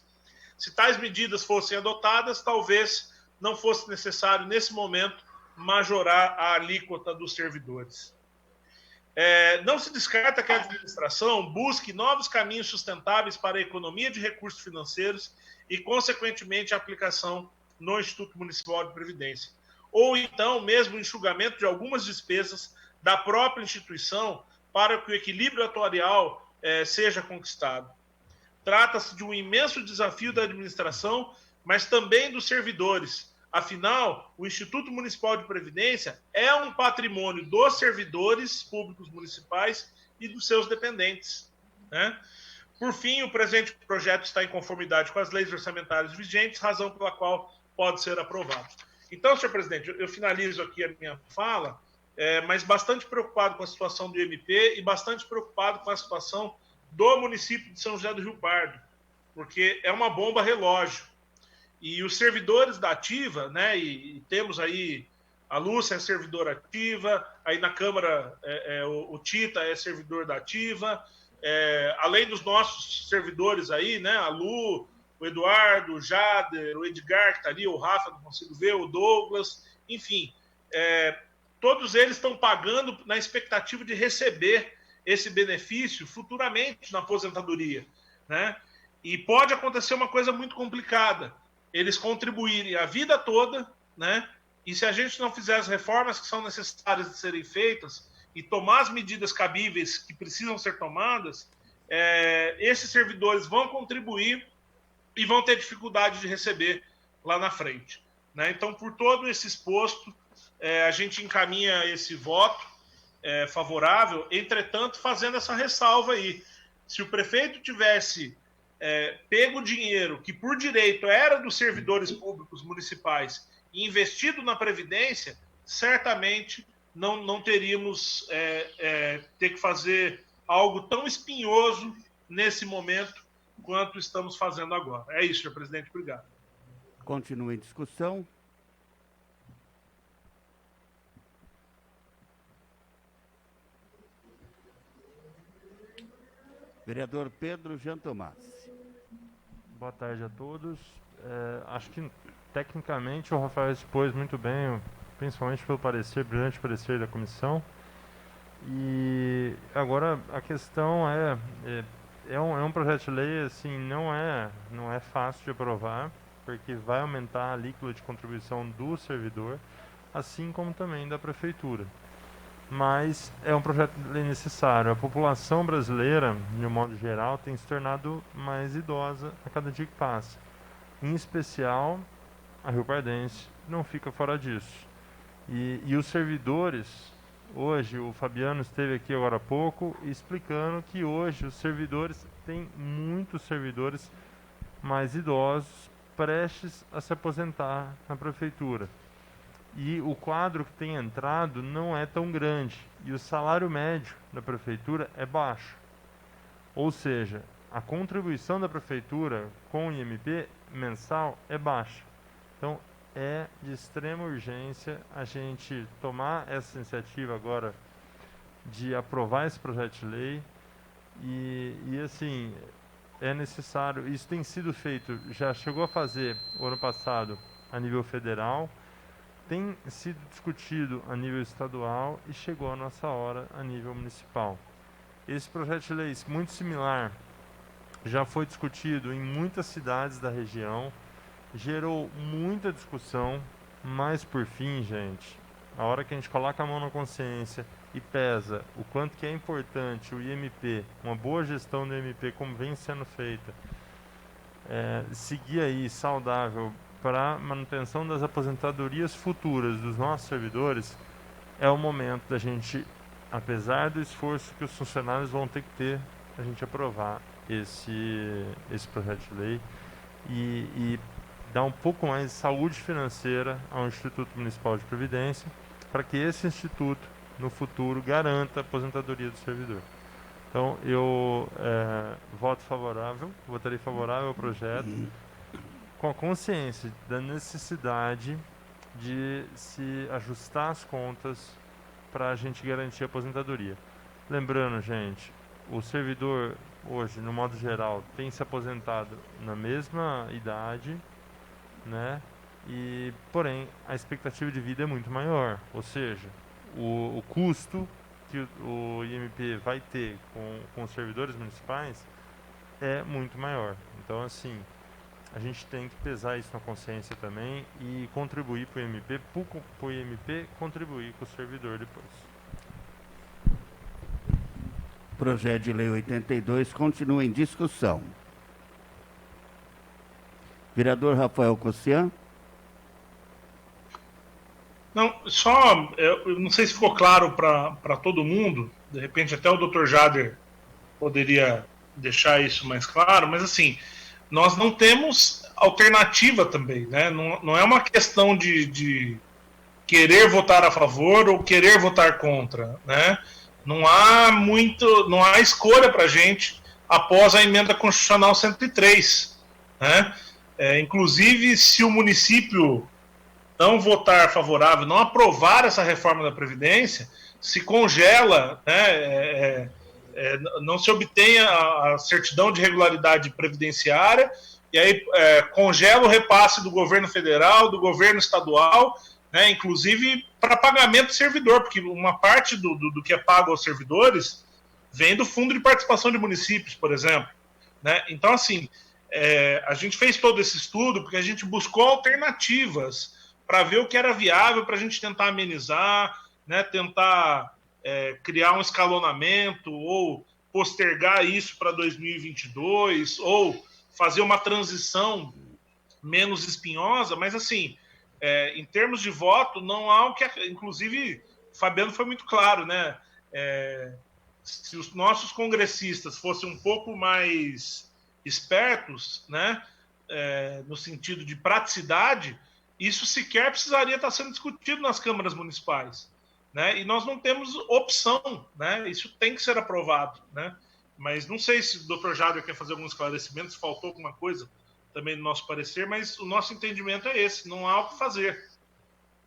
Se tais medidas fossem adotadas, talvez não fosse necessário, nesse momento, majorar a alíquota dos servidores. Não se descarta que a administração busque novos caminhos sustentáveis para a economia de recursos financeiros e, consequentemente, a aplicação no Instituto Municipal de Previdência. Ou então, mesmo o enxugamento de algumas despesas da própria instituição para que o equilíbrio atuarial seja conquistado. Trata-se de um imenso desafio da administração, mas também dos servidores. Afinal, o Instituto Municipal de Previdência é um patrimônio dos servidores públicos municipais e dos seus dependentes, né? Por fim, o presente projeto está em conformidade com as leis orçamentárias vigentes, razão pela qual pode ser aprovado. Então, senhor presidente, eu finalizo aqui a minha fala, mas bastante preocupado com a situação do IMP e bastante preocupado com a situação do município de São José do Rio Pardo, porque é uma bomba relógio. E os servidores da Ativa, né, e temos aí a Lúcia é servidora ativa, aí na Câmara o Tita é servidor da Ativa, além dos nossos servidores aí, né, a Lu, o Eduardo, o Jader, o Edgar, que está ali, o Rafa, não consigo ver, o Douglas, enfim, todos eles estão pagando na expectativa de receber esse benefício futuramente na aposentadoria, né? E pode acontecer uma coisa muito complicada, eles contribuírem a vida toda, né, e se a gente não fizer as reformas que são necessárias de serem feitas e tomar as medidas cabíveis que precisam ser tomadas, esses servidores vão contribuir e vão ter dificuldade de receber lá na frente, né? Então, por todo esse exposto, a gente encaminha esse voto favorável, entretanto, fazendo essa ressalva aí. Se o prefeito tivesse pego o dinheiro que, por direito, era dos servidores públicos municipais e investido na Previdência, certamente não teríamos ter que fazer algo tão espinhoso nesse momento quanto estamos fazendo agora. É isso, senhor presidente. Obrigado. Continua em discussão. Vereador Pedro Jean Tomás. Boa tarde a todos. Acho que, tecnicamente, o Rafael expôs muito bem, principalmente pelo brilhante parecer da comissão. E agora a questão é um projeto de lei, assim, não é fácil de aprovar, porque vai aumentar a alíquota de contribuição do servidor, assim como também da prefeitura. Mas é um projeto de lei necessário. A população brasileira, de um modo geral, tem se tornado mais idosa a cada dia que passa. Em especial, a riopardense não fica fora disso. E os servidores, hoje, o Fabiano esteve aqui agora há pouco explicando que hoje os servidores, tem muitos servidores mais idosos prestes a se aposentar na prefeitura. E o quadro que tem entrado não é tão grande. E o salário médio da prefeitura é baixo. Ou seja, a contribuição da prefeitura com o IMP mensal é baixa. Então, é de extrema urgência a gente tomar essa iniciativa agora de aprovar esse projeto de lei. E assim, é necessário. Isso tem sido feito, já chegou a fazer o ano passado a nível federal, tem sido discutido a nível estadual e chegou a nossa hora a nível municipal. Esse projeto de lei muito similar já foi discutido em muitas cidades da região, gerou muita discussão, mas por fim, gente, a hora que a gente coloca a mão na consciência e pesa o quanto que é importante o IMP, uma boa gestão do IMP como vem sendo feita, seguir aí saudável para a manutenção das aposentadorias futuras dos nossos servidores, é o momento da gente, apesar do esforço que os funcionários vão ter que ter, a gente aprovar esse projeto de lei e dar um pouco mais de saúde financeira ao Instituto Municipal de Previdência, para que esse instituto, no futuro, garanta a aposentadoria do servidor. Então, eu votarei favorável ao projeto, com a consciência da necessidade de se ajustar as contas para a gente garantir a aposentadoria. Lembrando, gente, o servidor hoje, no modo geral, tem se aposentado na mesma idade, né? Porém, a expectativa de vida é muito maior, ou seja, o custo que o IMP vai ter com os servidores municipais é muito maior. Então, assim, a gente tem que pesar isso na consciência também e contribuir para o IMP contribuir com o servidor depois. Projeto de Lei 82 continua em discussão. Vereador Rafael Cossian. Não, eu não sei se ficou claro para todo mundo, de repente até o Dr. Jader poderia deixar isso mais claro, mas assim, nós não temos alternativa também, né? Não é uma questão de querer votar a favor ou querer votar contra, né? Não há escolha para a gente após a emenda constitucional 103, né? Inclusive, se o município não votar favorável, não aprovar essa reforma da Previdência, se congela, né, não se obtém a certidão de regularidade previdenciária, e aí congela o repasse do governo federal, do governo estadual, né, inclusive para pagamento do servidor, porque uma parte do que é pago aos servidores vem do Fundo de Participação de Municípios, por exemplo, né? Então, assim, a gente fez todo esse estudo porque a gente buscou alternativas para ver o que era viável para a gente tentar amenizar, né, tentar criar um escalonamento ou postergar isso para 2022 ou fazer uma transição menos espinhosa, mas assim, em termos de voto, não há o que... Inclusive, o Fabiano foi muito claro, né? Se os nossos congressistas fossem um pouco mais espertos, né, no sentido de praticidade, isso sequer precisaria estar sendo discutido nas câmaras municipais, né? E nós não temos opção, né? Isso tem que ser aprovado, né? Mas não sei se o doutor Jader quer fazer algum esclarecimento, se faltou alguma coisa também no nosso parecer, mas o nosso entendimento é esse, não há o que fazer.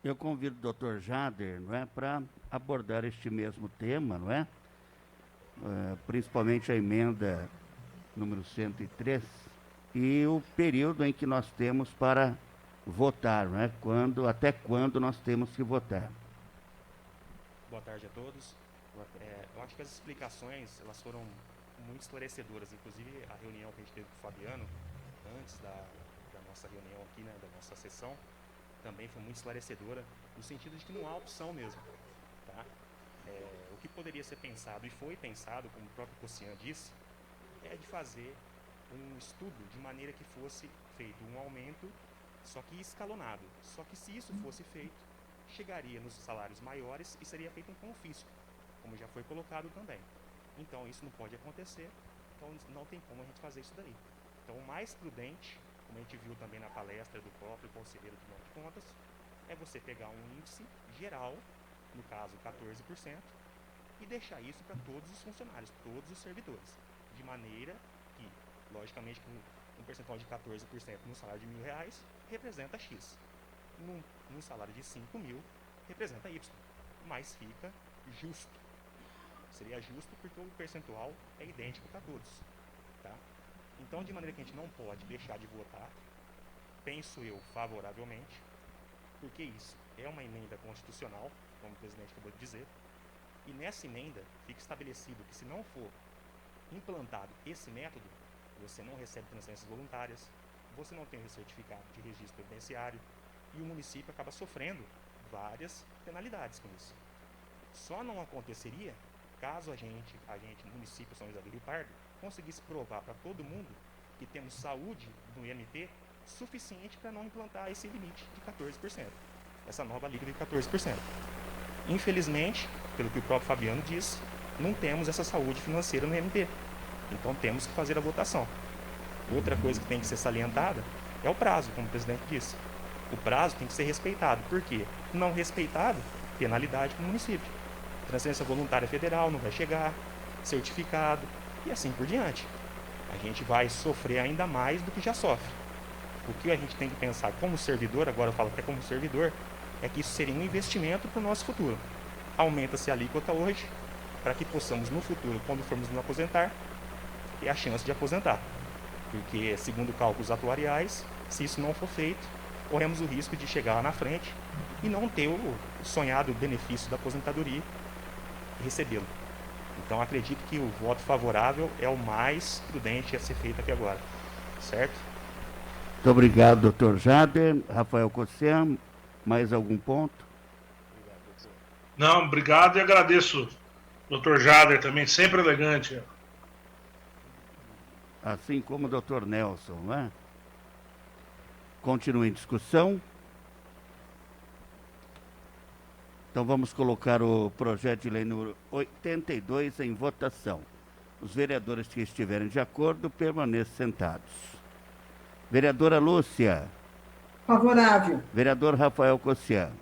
Eu convido o doutor Jader, não é, para abordar este mesmo tema, não é? Principalmente a emenda número 103 e o período em que nós temos para votar, não é? Até quando nós temos que votar. Boa tarde a todos. Eu acho que as explicações elas foram muito esclarecedoras, inclusive a reunião que a gente teve com o Fabiano antes da nossa reunião aqui, né, da nossa sessão, também foi muito esclarecedora, no sentido de que não há opção mesmo, tá? O que poderia ser pensado, e foi pensado, como o próprio Cossian disse, é de fazer um estudo de maneira que fosse feito um aumento, só que escalonado. Só que se isso fosse feito, chegaria nos salários maiores e seria feito um confisco, como já foi colocado também. Então isso não pode acontecer, então não tem como a gente fazer isso daí. Então o mais prudente, como a gente viu também na palestra do próprio conselheiro do Tribunal de Contas, é você pegar um índice geral, no caso 14%, e deixar isso para todos os funcionários, todos os servidores, de maneira que, logicamente, um percentual de 14% no salário de R$ 1.000 representa X. Num salário de 5.000 representa Y, mas fica justo. Seria justo porque o percentual é idêntico para todos, tá? Então, de maneira que a gente não pode deixar de votar, penso eu favoravelmente, porque isso é uma emenda constitucional, como o presidente acabou de dizer, e nessa emenda fica estabelecido que se não for implantado esse método, você não recebe transferências voluntárias, você não tem o certificado de registro previdenciário e o município acaba sofrendo várias penalidades com isso. Só não aconteceria caso a gente, município São José do Rio Pardo, conseguisse provar para todo mundo que temos saúde no IMT suficiente para não implantar esse limite de 14%, essa nova líquida de 14%. Infelizmente, pelo que o próprio Fabiano disse, não temos essa saúde financeira no IMT, então temos que fazer a votação. Outra coisa que tem que ser salientada é o prazo, como o presidente disse. O prazo tem que ser respeitado, por quê? Não respeitado, penalidade para o município. Transferência voluntária federal não vai chegar, certificado e assim por diante. A gente vai sofrer ainda mais do que já sofre. O que a gente tem que pensar como servidor, agora eu falo até como servidor, é que isso seria um investimento para o nosso futuro. Aumenta-se a alíquota hoje, para que possamos no futuro, quando formos nos aposentar, ter a chance de aposentar. Porque, segundo cálculos atuariais, se isso não for feito, corremos o risco de chegar lá na frente e não ter o sonhado benefício da aposentadoria e recebê-lo. Então acredito que o voto favorável é o mais prudente a ser feito aqui agora, certo? Muito obrigado, doutor Jader. Rafael Cossian, mais algum ponto? Não, obrigado e agradeço, doutor Jader também, sempre elegante. Assim como o doutor Nelson, não é? Continua em discussão. Então vamos colocar o projeto de lei número 82 em votação. Os vereadores que estiverem de acordo permaneçam sentados. Vereadora Lúcia. Favorável. Vereador Rafael Cossian.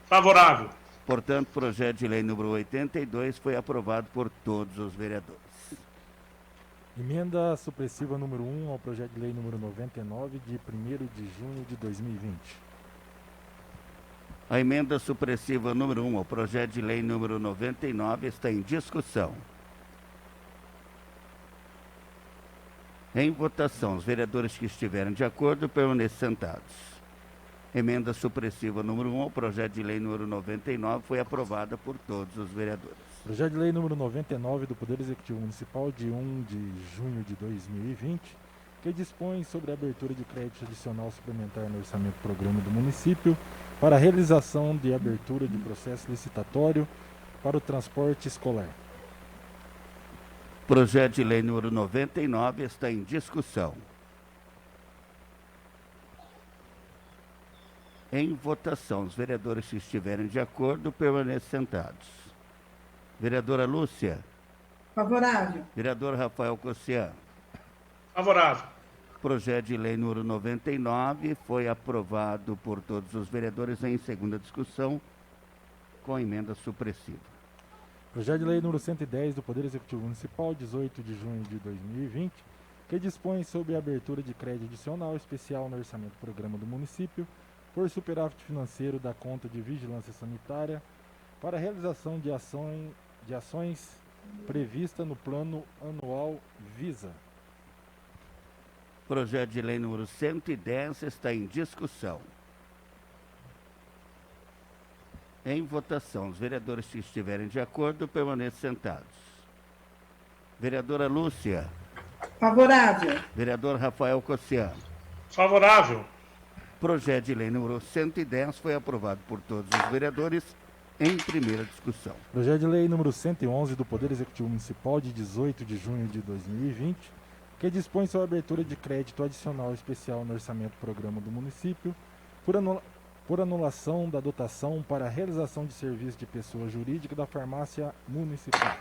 Favorável. Portanto, o projeto de lei número 82 foi aprovado por todos os vereadores. Emenda supressiva número 1 ao projeto de lei número 99 de 1º de junho de 2020. A emenda supressiva número 1 ao projeto de lei número 99 está em discussão. Em votação, os vereadores que estiverem de acordo permaneçam sentados. Emenda supressiva número 1 ao projeto de lei número 99 foi aprovada por todos os vereadores. Projeto de lei número 99 do Poder Executivo Municipal de 1 de junho de 2020, que dispõe sobre a abertura de crédito adicional suplementar no orçamento do programa do município para a realização de abertura de processo licitatório para o transporte escolar. Projeto de lei número 99 está em discussão. Em votação, os vereadores que estiverem de acordo permaneçam sentados. Vereadora Lúcia. Favorável. Vereador Rafael Cossian. Favorável. Projeto de lei número 99 foi aprovado por todos os vereadores em segunda discussão, com emenda supressiva. Projeto de lei número 110 do Poder Executivo Municipal, 18 de junho de 2020, que dispõe sobre a abertura de crédito adicional especial no orçamento do programa do município por superávit financeiro da conta de vigilância sanitária para a realização de ações prevista no Plano Anual Visa. Projeto de lei número 110 está em discussão. Em votação, os vereadores que estiverem de acordo permaneçam sentados. Vereadora Lúcia. Favorável. Vereador Rafael Cossian. Favorável. Projeto de lei número 110 foi aprovado por todos os vereadores em primeira discussão. Projeto de lei número 111 do Poder Executivo Municipal, de 18 de junho de 2020, que dispõe sobre a abertura de crédito adicional especial no orçamento do programa do município por anulação da dotação para a realização de serviço de pessoa jurídica da farmácia municipal.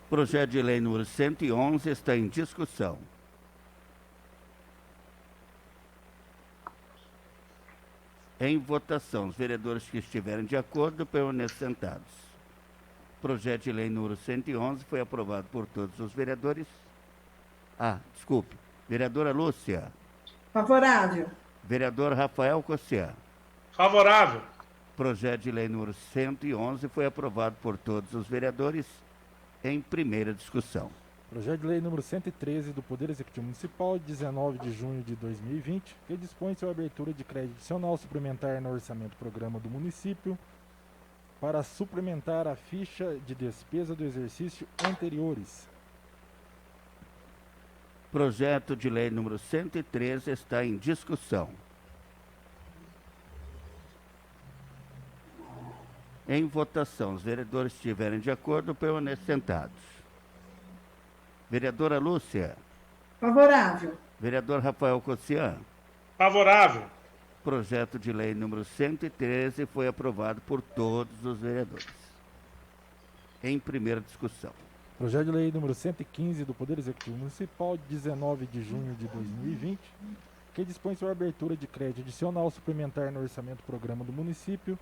Projeto de lei número 111 está em discussão. Em votação, os vereadores que estiverem de acordo permaneçam sentados. Projeto de lei número 111 foi aprovado por todos os vereadores. Vereadora Lúcia. Favorável. Vereador Rafael Cossian. Favorável. Projeto de lei número 111 foi aprovado por todos os vereadores em primeira discussão. Projeto de lei número 113 do Poder Executivo Municipal, 19 de junho de 2020, que dispõe sobre a abertura de crédito adicional suplementar no orçamento do programa do município para suplementar a ficha de despesa do exercício anteriores. Projeto de lei número 113 está em discussão. Em votação, os vereadores que estiverem de acordo permaneçam sentados. Vereadora Lúcia. Favorável. Vereador Rafael Cossian. Favorável. Projeto de lei número 113 foi aprovado por todos os vereadores em primeira discussão. Projeto de lei número 115 do Poder Executivo Municipal, 19 de junho de 2020, que dispõe sobre a abertura de crédito adicional suplementar no orçamento do programa do município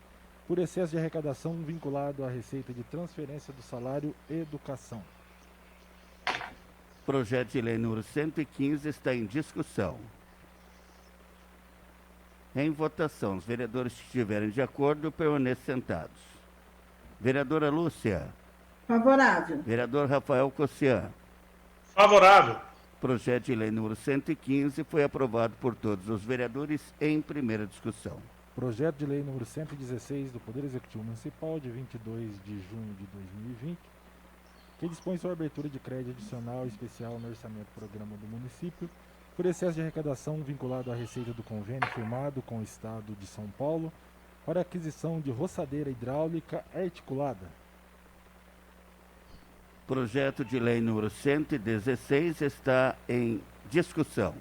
por excesso de arrecadação vinculado à receita de transferência do salário e educação. Projeto de lei número 115 está em discussão. Em votação, os vereadores que estiverem de acordo permaneçam sentados. Vereadora Lúcia. Favorável. Vereador Rafael Cossian. Favorável. Projeto de lei número 115 foi aprovado por todos os vereadores em primeira discussão. Projeto de lei número 116 do Poder Executivo Municipal, de 22 de junho de 2020, que dispõe sobre a abertura de crédito adicional especial no orçamento do programa do município por excesso de arrecadação vinculado à receita do convênio firmado com o Estado de São Paulo para aquisição de roçadeira hidráulica articulada. Projeto de lei número 116 está em discussão.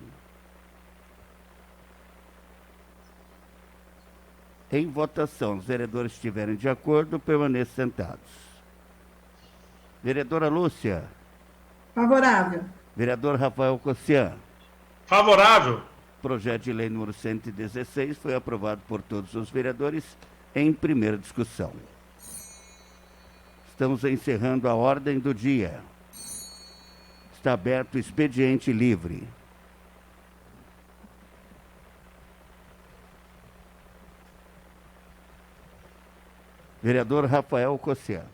Em votação, os vereadores que estiverem de acordo permaneçam sentados. Vereadora Lúcia. Favorável. Vereador Rafael Cossian. Favorável. Projeto de lei número 116 foi aprovado por todos os vereadores em primeira discussão. Estamos encerrando a ordem do dia. Está aberto o expediente livre. Vereador Rafael Cossian.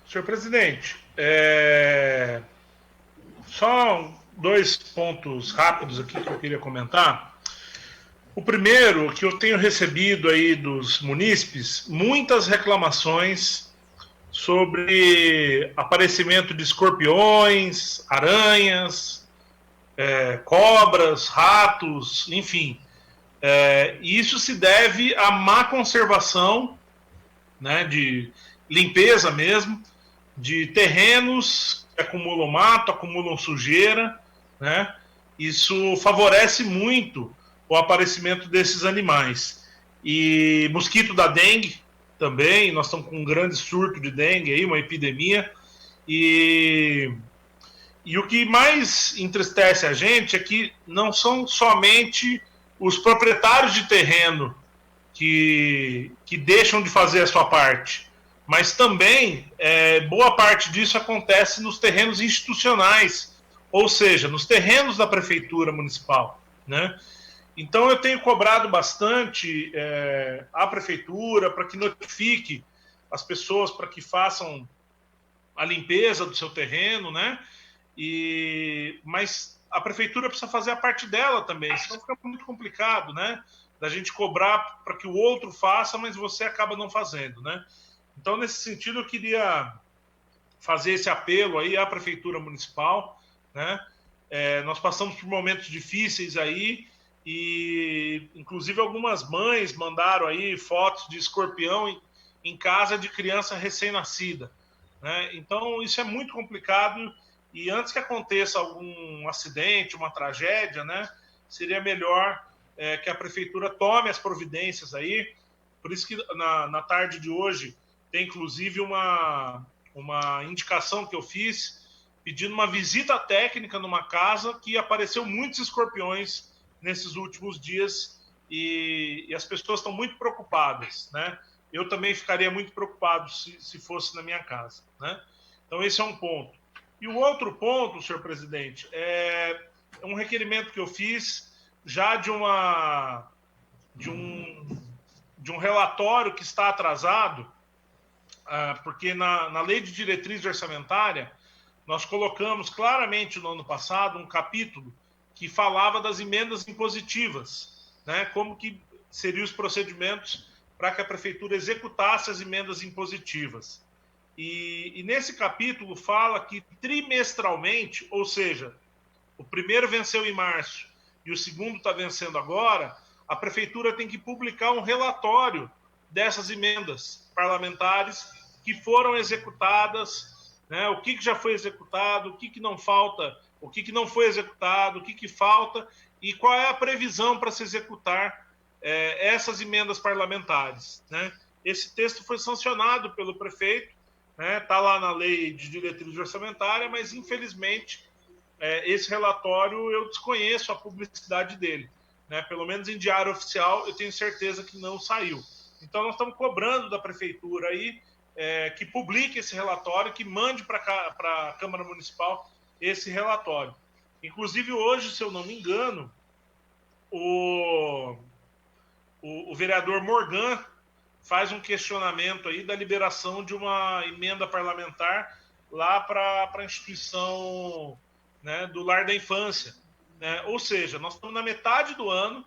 Senhor presidente, só 2 pontos rápidos aqui que eu queria comentar. O primeiro, que eu tenho recebido aí dos munícipes, muitas reclamações sobre aparecimento de escorpiões, aranhas, cobras, ratos, enfim. E isso se deve à má conservação, né, de limpeza mesmo, de terrenos que acumulam mato, acumulam sujeira, né? Isso favorece muito o aparecimento desses animais. E mosquito da dengue também, nós estamos com um grande surto de dengue aí, uma epidemia, e o que mais entristece a gente é que não são somente os proprietários de terreno que deixam de fazer a sua parte, mas também boa parte disso acontece nos terrenos institucionais, ou seja, nos terrenos da prefeitura municipal, né? Então eu tenho cobrado bastante a prefeitura para que notifique as pessoas para que façam a limpeza do seu terreno, né? Mas a prefeitura precisa fazer a parte dela também, senão fica muito complicado, né? Da gente cobrar para que o outro faça, mas você acaba não fazendo, né? Então, nesse sentido, eu queria fazer esse apelo aí à prefeitura municipal, né? Nós passamos por momentos difíceis aí e, inclusive, algumas mães mandaram aí fotos de escorpião em casa de criança recém-nascida, né? Então, isso é muito complicado e antes que aconteça algum acidente, uma tragédia, né? Seria melhor que a prefeitura tome as providências aí. Por isso que na tarde de hoje tem inclusive uma indicação que eu fiz pedindo uma visita técnica numa casa que apareceu muitos escorpiões nesses últimos dias e as pessoas estão muito preocupadas, né? Eu também ficaria muito preocupado se fosse na minha casa, né? Então esse é um ponto. E o outro ponto, senhor presidente, é um requerimento que eu fiz já de um relatório que está atrasado, porque na lei de diretriz orçamentária, nós colocamos claramente no ano passado um capítulo que falava das emendas impositivas, né? Como que seriam os procedimentos para que a prefeitura executasse as emendas impositivas. E nesse capítulo fala que trimestralmente, ou seja, o primeiro venceu em março e o segundo está vencendo agora, a prefeitura tem que publicar um relatório dessas emendas parlamentares que foram executadas, né? O que já foi executado, o que não falta, o que não foi executado, o que falta e qual é a previsão para se executar essas emendas parlamentares, né? Esse texto foi sancionado pelo prefeito, né? Está lá na lei de diretriz orçamentária, mas infelizmente esse relatório eu desconheço a publicidade dele, né? Pelo menos em diário oficial eu tenho certeza que não saiu. Então nós estamos cobrando da prefeitura aí que publique esse relatório, que mande para a Câmara Municipal esse relatório. Inclusive hoje, se eu não me engano, o vereador Morgan faz um questionamento aí da liberação de uma emenda parlamentar lá para a instituição, né, do Lar da Infância, né? Ou seja, nós estamos na metade do ano,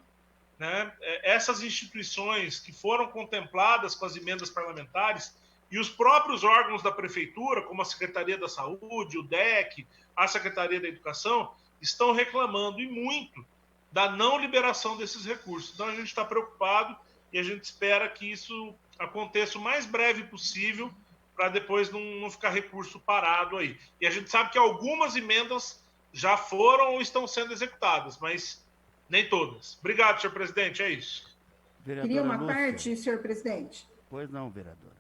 né? Essas instituições que foram contempladas com as emendas parlamentares e os próprios órgãos da prefeitura, como a Secretaria da Saúde, o DEC, a Secretaria da Educação, estão reclamando e muito da não liberação desses recursos. Então a gente está preocupado e a gente espera que isso aconteça o mais breve possível para depois não ficar recurso parado aí. E a gente sabe que algumas emendas já foram ou estão sendo executadas, mas nem todas. Obrigado, senhor presidente, é isso. Queria uma parte, senhor presidente. Pois não, vereadora.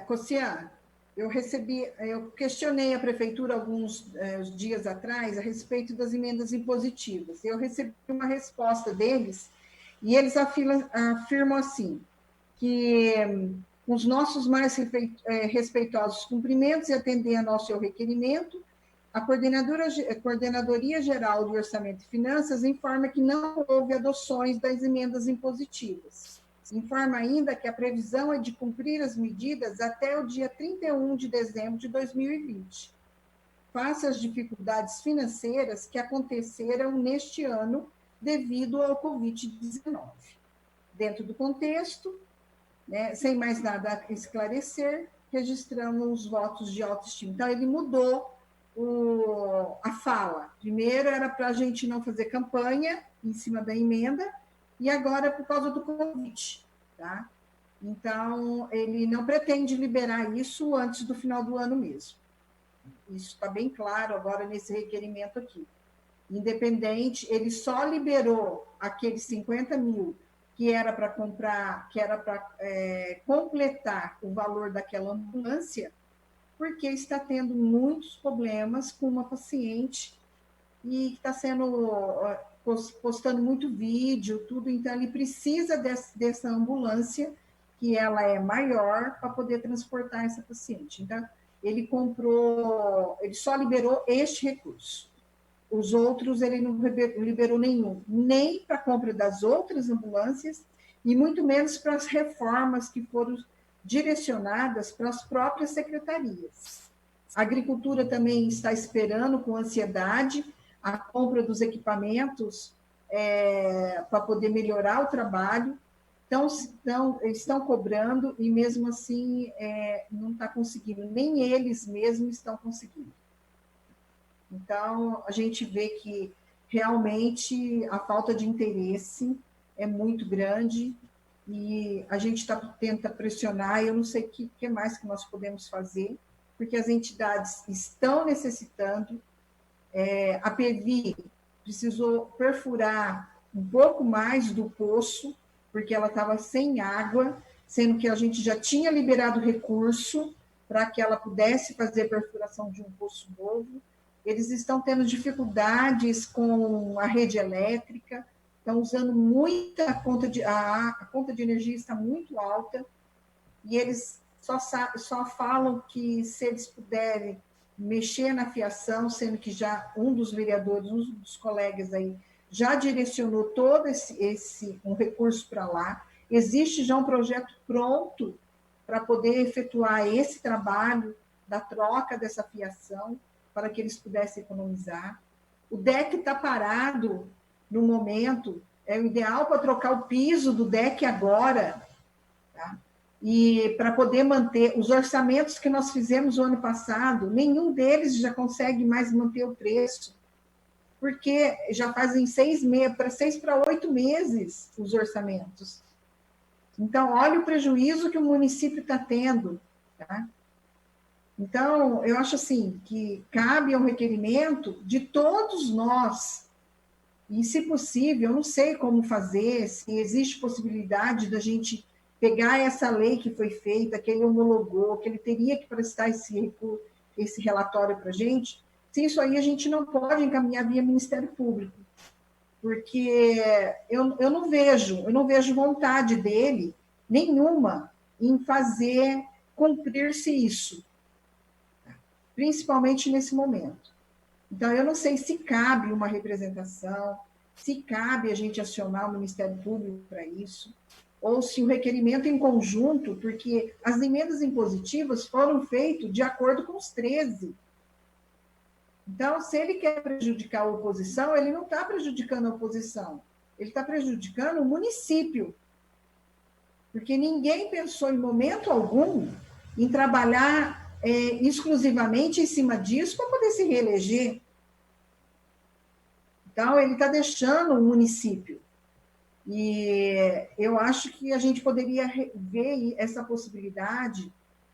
Cossian, eu questionei a prefeitura alguns dias atrás a respeito das emendas impositivas. Eu recebi uma resposta deles e eles afirmam assim, que os nossos mais respeitosos cumprimentos e atendendo ao seu requerimento, a Coordenadoria Geral de Orçamento e Finanças informa que não houve adoções das emendas impositivas. Informa ainda que a previsão é de cumprir as medidas até o dia 31 de dezembro de 2020, face às dificuldades financeiras que aconteceram neste ano devido ao Covid-19. Dentro do contexto, né, sem mais nada a esclarecer, registramos os votos de autoestima. Então, ele mudou a fala. Primeiro era para a gente não fazer campanha em cima da emenda, e agora é por causa do convite. Tá? Então, ele não pretende liberar isso antes do final do ano mesmo. Isso está bem claro agora nesse requerimento aqui. Independente, ele só liberou aqueles 50 mil que era para comprar, que era para completar o valor daquela ambulância, porque está tendo muitos problemas com uma paciente e está postando muito vídeo, tudo, então ele precisa dessa ambulância, que ela é maior, para poder transportar essa paciente. Então, ele só liberou este recurso. Os outros ele não liberou nenhum, nem para a compra das outras ambulâncias, e muito menos para as reformas que foram direcionadas para as próprias secretarias. A agricultura também está esperando com ansiedade a compra dos equipamentos para poder melhorar o trabalho. Então, estão cobrando e, mesmo assim, não está conseguindo, nem eles mesmos estão conseguindo. Então, a gente vê que, realmente, a falta de interesse é muito grande e a gente tenta pressionar, eu não sei o que mais que nós podemos fazer, porque as entidades estão necessitando. A PEVI precisou perfurar um pouco mais do poço, porque ela estava sem água, sendo que a gente já tinha liberado recurso para que ela pudesse fazer a perfuração de um poço novo. Eles estão tendo dificuldades com a rede elétrica, estão usando muita conta a conta de energia está muito alta, e eles só falam que se eles puderem mexer na fiação, sendo que já um dos vereadores, um dos colegas aí, já direcionou todo um recurso para lá. Existe já um projeto pronto para poder efetuar esse trabalho da troca dessa fiação, para que eles pudessem economizar. O deck está parado no momento, é o ideal para trocar o piso do deck agora, tá? E para poder manter os orçamentos que nós fizemos no ano passado, nenhum deles já consegue mais manter o preço, porque já fazem 6 para 8 meses os orçamentos. Então, olha o prejuízo que o município está tendo, tá? Então, eu acho assim, que cabe ao requerimento de todos nós, e se possível, eu não sei como fazer, se existe possibilidade da gente pegar essa lei que foi feita, que ele homologou, que ele teria que prestar esse relatório para a gente, se isso aí a gente não pode encaminhar via Ministério Público, porque eu não vejo vontade dele nenhuma em fazer cumprir-se isso, principalmente nesse momento. Então, eu não sei se cabe uma representação, se cabe a gente acionar o Ministério Público para isso, ou se o requerimento em conjunto, porque as emendas impositivas foram feitas de acordo com os 13. Então, se ele quer prejudicar a oposição, ele não está prejudicando a oposição, ele está prejudicando o município, porque ninguém pensou em momento algum em trabalhar exclusivamente em cima disso para poder se reeleger. Então, ele está deixando o município. E eu acho que a gente poderia ver essa possibilidade,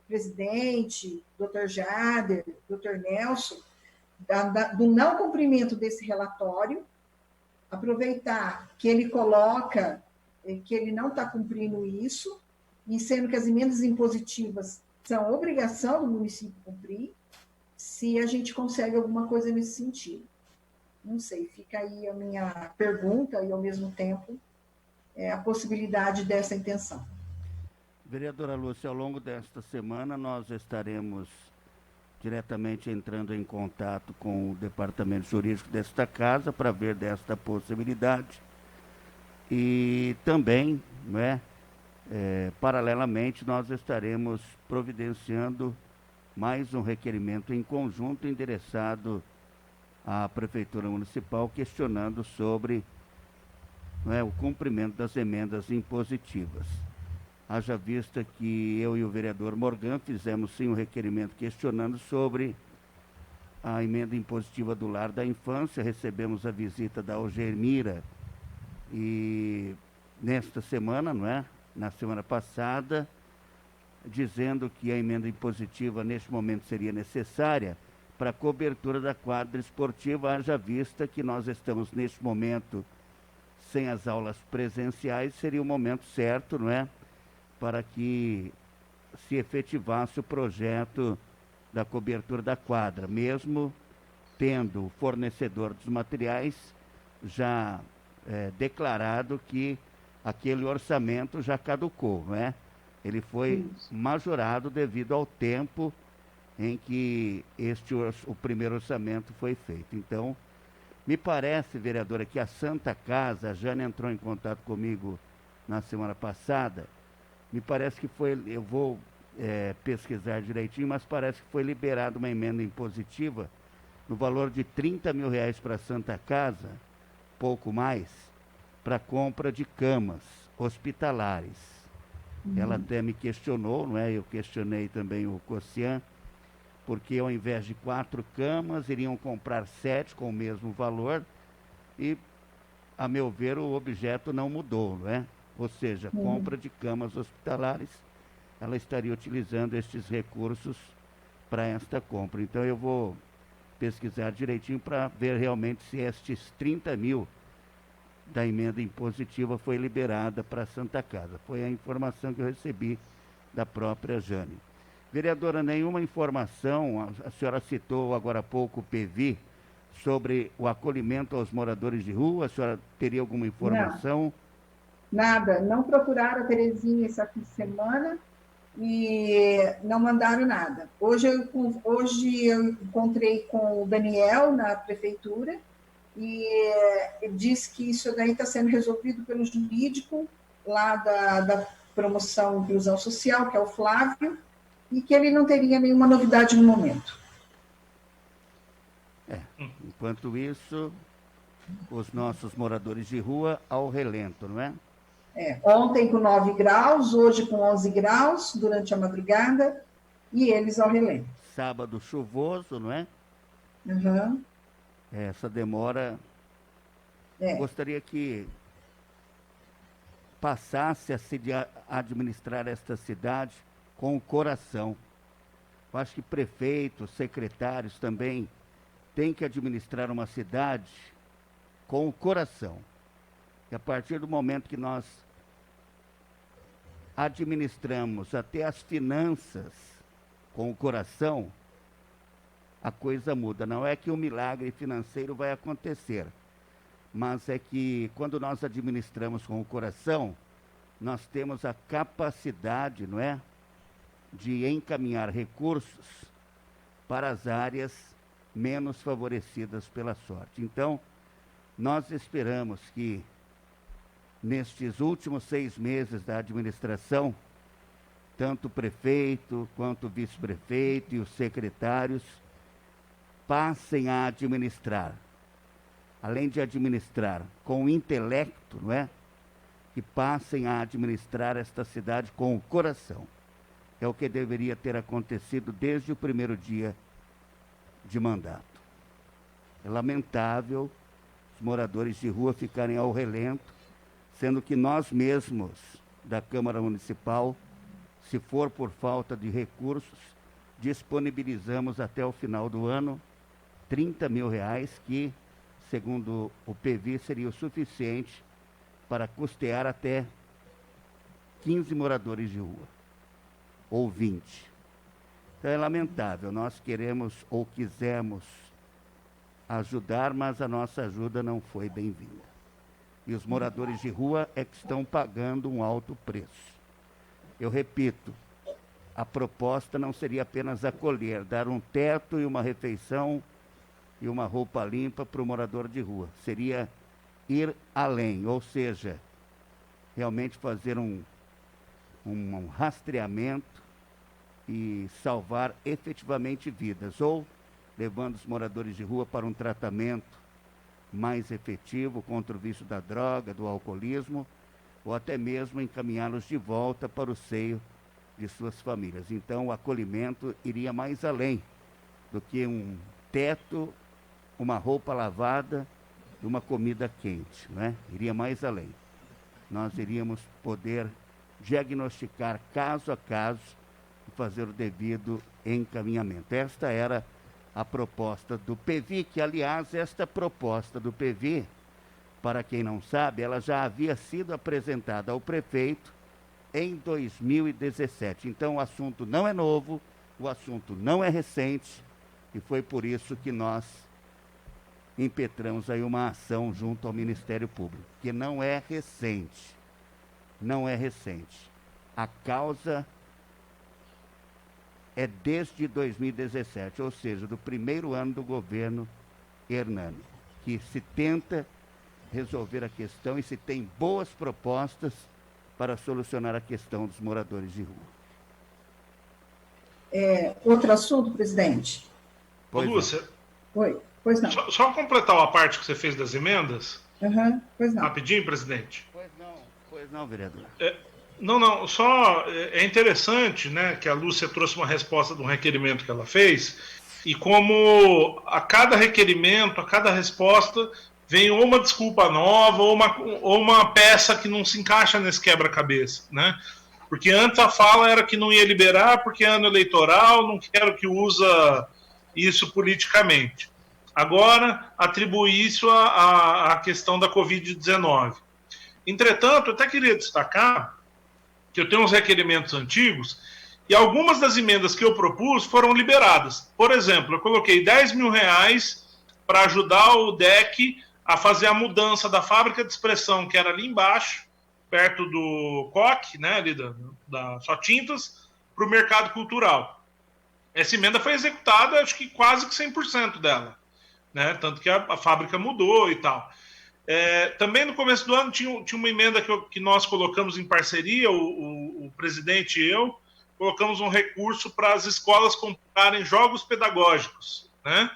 presidente, doutor Jader, doutor Nelson, do não cumprimento desse relatório, aproveitar que ele coloca que ele não está cumprindo isso, e sendo que as emendas impositivas são obrigação do município cumprir, se a gente consegue alguma coisa nesse sentido. Não sei, fica aí a minha pergunta e, ao mesmo tempo, a possibilidade dessa intenção. Vereadora Lúcia, ao longo desta semana nós estaremos diretamente entrando em contato com o departamento jurídico desta casa para ver desta possibilidade e também, paralelamente, nós estaremos providenciando mais um requerimento em conjunto endereçado à Prefeitura Municipal, questionando sobre o cumprimento das emendas impositivas. haja vista que eu e o vereador Morgan fizemos sim um requerimento questionando sobre a emenda impositiva do Lar da Infância. Recebemos a visita da Algemira e nesta semana, não é? Na semana passada, dizendo que a emenda impositiva neste momento seria necessária para a cobertura da quadra esportiva, haja vista que nós estamos neste momento sem as aulas presenciais, seria o momento certo, não é? Para que se efetivasse o projeto da cobertura da quadra, mesmo tendo o fornecedor dos materiais já declarado que aquele orçamento já caducou, não é? Ele foi majorado devido ao tempo em que o primeiro orçamento foi feito. Então, me parece, vereadora, que a Santa Casa, a Jane entrou em contato comigo na semana passada, me parece que foi, eu vou pesquisar direitinho, mas parece que foi liberada uma emenda impositiva no valor de R$30 mil para a Santa Casa, pouco mais, para compra de camas hospitalares. Ela até me questionou, não é? Eu questionei também o Cossian, porque ao invés de 4 camas, iriam comprar 7 com o mesmo valor e, a meu ver, o objeto não mudou, não é? Ou seja, compra de camas hospitalares, ela estaria utilizando estes recursos para esta compra. Então eu vou pesquisar direitinho para ver realmente se estes 30 mil da emenda impositiva foi liberada para a Santa Casa. Foi a informação que eu recebi da própria Jane. Vereadora, nenhuma informação, a senhora citou agora há pouco o PV, sobre o acolhimento aos moradores de rua, a senhora teria alguma informação? Nada, não procuraram a Terezinha essa fim de semana e não mandaram nada. Hoje eu encontrei com o Daniel na prefeitura e ele disse que isso daí está sendo resolvido pelo jurídico lá da promoção e inclusão social, que é o Flávio, e que ele não teria nenhuma novidade no momento. Enquanto isso, os nossos moradores de rua ao relento, não é? Ontem com 9 graus, hoje com 11 graus, durante a madrugada, e eles ao relento. Sábado chuvoso, não é? Uhum. Essa demora. Gostaria que passasse a se administrar esta cidade com o coração. Eu acho que prefeitos, secretários também têm que administrar uma cidade com o coração. E a partir do momento que nós administramos até as finanças com o coração, a coisa muda. Não é que um milagre financeiro vai acontecer, mas é que quando nós administramos com o coração, nós temos a capacidade, não é, de encaminhar recursos para as áreas menos favorecidas pela sorte. Então, nós esperamos que nestes últimos 6 meses da administração, tanto o prefeito quanto o vice-prefeito e os secretários passem a administrar, além de administrar com o intelecto, não é? Que passem a administrar esta cidade com o coração. É o que deveria ter acontecido desde o primeiro dia de mandato. É lamentável os moradores de rua ficarem ao relento, sendo que nós mesmos da Câmara Municipal, se for por falta de recursos, disponibilizamos até o final do ano R$30 mil, que, segundo o PV, seria o suficiente para custear até 15 moradores de rua, ou 20. Então é lamentável, nós queremos ou quisemos ajudar, mas a nossa ajuda não foi bem-vinda. E os moradores de rua é que estão pagando um alto preço. Eu repito, a proposta não seria apenas acolher, dar um teto e uma refeição e uma roupa limpa para o morador de rua. Seria ir além, ou seja, realmente fazer um rastreamento e salvar efetivamente vidas, ou levando os moradores de rua para um tratamento mais efetivo contra o vício da droga, do alcoolismo, ou até mesmo encaminhá-los de volta para o seio de suas famílias. Então, o acolhimento iria mais além do que um teto, uma roupa lavada e uma comida quente, né? Iria mais além. Nós iríamos poder diagnosticar caso a caso e fazer o devido encaminhamento. Esta era a proposta do PV, que, aliás, esta proposta do PV, para quem não sabe, ela já havia sido apresentada ao prefeito em 2017. Então, o assunto não é novo, o assunto não é recente, e foi por isso que nós impetramos aí uma ação junto ao Ministério Público, que não é recente. Não é recente. A causa é desde 2017, ou seja, do primeiro ano do governo Hernani, que se tenta resolver a questão e se tem boas propostas para solucionar a questão dos moradores de rua. Outro assunto, presidente? Pois Lúcia, Oi, pois não. só completar uma parte que você fez das emendas, Pois não. rapidinho, presidente. Pois não, vereador. Não, só é interessante, né, que a Lúcia trouxe uma resposta de um requerimento que ela fez, e como a cada requerimento, a cada resposta, vem ou uma desculpa nova ou uma peça que não se encaixa nesse quebra-cabeça, né? Porque antes a fala era que não ia liberar porque é ano eleitoral, não quero que usa isso politicamente. Agora, atribui isso à questão da Covid-19. Entretanto, eu até queria destacar que eu tenho uns requerimentos antigos e algumas das emendas que eu propus foram liberadas. Por exemplo, eu coloquei R$10 mil para ajudar o DEC a fazer a mudança da fábrica de expressão, que era ali embaixo, perto do COC, né, ali da Só Tintas, para o mercado cultural. Essa emenda foi executada, acho que quase que 100% dela, né, tanto que a fábrica mudou e tal. Também no começo do ano tinha uma emenda que nós colocamos em parceria, o presidente e eu, colocamos um recurso para as escolas comprarem jogos pedagógicos, né?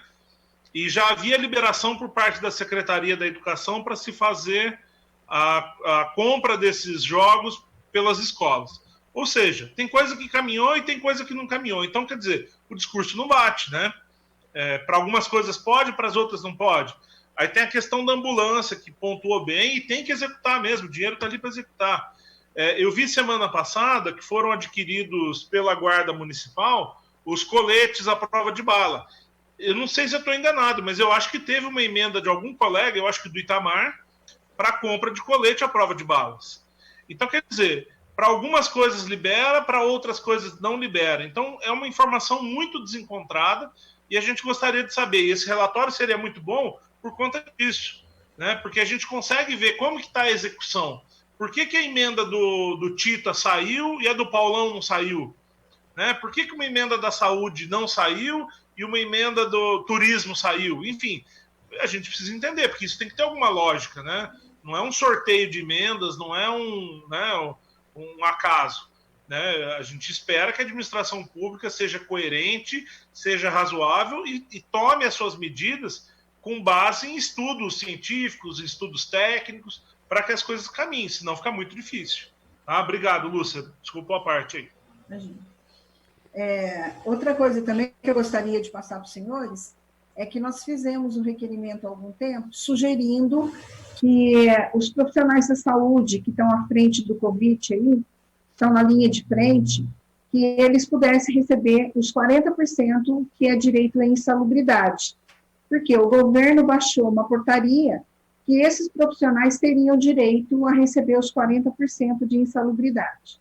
E já havia liberação por parte da Secretaria da Educação para se fazer a compra desses jogos pelas escolas. Ou seja, tem coisa que caminhou e tem coisa que não caminhou. Então, quer dizer, o discurso não bate, né? Para algumas coisas pode, para as outras não pode. Aí tem a questão da ambulância, que pontuou bem e tem que executar mesmo, o dinheiro está ali para executar. Eu vi semana passada que foram adquiridos pela Guarda Municipal os coletes à prova de bala. Eu não sei se eu estou enganado, mas eu acho que teve uma emenda de algum colega, eu acho que do Itamar, para a compra de colete à prova de balas. Então, quer dizer, para algumas coisas libera, para outras coisas não libera. Então, é uma informação muito desencontrada e a gente gostaria de saber. E esse relatório seria muito bom por conta disso, né? Porque a gente consegue ver como que está a execução. Por que a emenda do Tita saiu e a do Paulão não saiu? Né? Por que uma emenda da saúde não saiu e uma emenda do turismo saiu? Enfim, a gente precisa entender, porque isso tem que ter alguma lógica, né? Não é um sorteio de emendas, não é um acaso, né? A gente espera que a administração pública seja coerente, seja razoável e tome as suas medidas com base em estudos científicos, estudos técnicos, para que as coisas caminhem, senão fica muito difícil. Tá? Obrigado, Lúcia. Desculpa a parte aí. Imagina. Outra coisa também que eu gostaria de passar para os senhores é que nós fizemos um requerimento há algum tempo sugerindo que os profissionais da saúde que estão à frente do Covid aí, estão na linha de frente, que eles pudessem receber os 40% que é direito à insalubridade. Porque o governo baixou uma portaria que esses profissionais teriam direito a receber os 40% de insalubridade.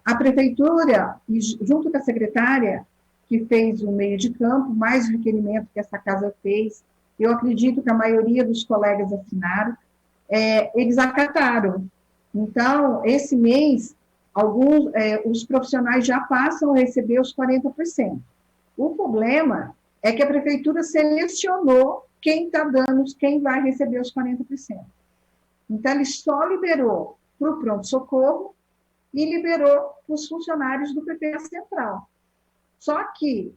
A prefeitura, junto com a secretária, que fez o meio de campo, mais o requerimento que essa casa fez, eu acredito que a maioria dos colegas assinaram, eles acataram. Então, esse mês, os profissionais já passam a receber os 40%. O problema é que a prefeitura selecionou quem vai receber os 40%. Então, ele só liberou para o pronto-socorro e liberou para os funcionários do PPA Central. Só que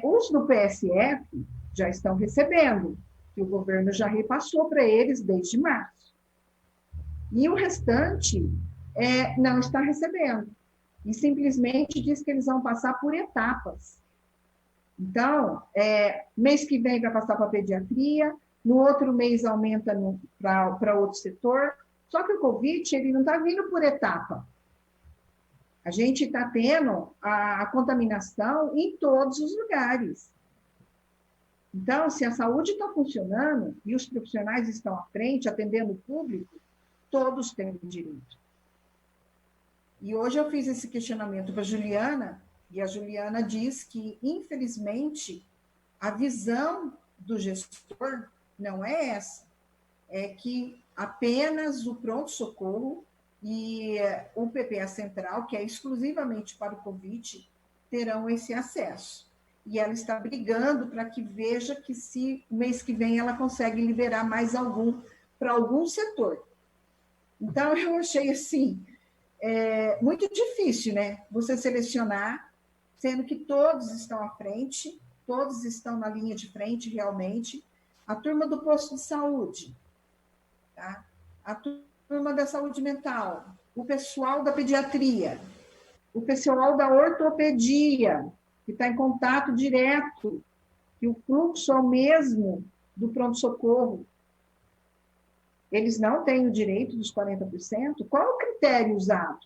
os do PSF já estão recebendo, que o governo já repassou para eles desde março. E o restante não está recebendo. E simplesmente diz que eles vão passar por etapas. Então, mês que vem vai passar para a pediatria, no outro mês aumenta para outro setor. Só que o Covid, ele não está vindo por etapa. A gente está tendo a contaminação em todos os lugares. Então, se a saúde está funcionando e os profissionais estão à frente, atendendo o público, todos têm direito. E hoje eu fiz esse questionamento para a Juliana, e a Juliana diz que, infelizmente, a visão do gestor não é essa. É que apenas o pronto-socorro e o PPA Central, que é exclusivamente para o Covid, terão esse acesso. E ela está brigando para que veja que se o mês que vem ela consegue liberar mais algum para algum setor. Então, eu achei assim, muito difícil, né? Você selecionar, sendo que todos estão à frente, todos estão na linha de frente realmente. A turma do posto de saúde, tá? A turma da saúde mental, o pessoal da pediatria, o pessoal da ortopedia, que está em contato direto, que o fluxo é o mesmo do pronto-socorro. Eles não têm o direito dos 40%? Qual é o critério usado?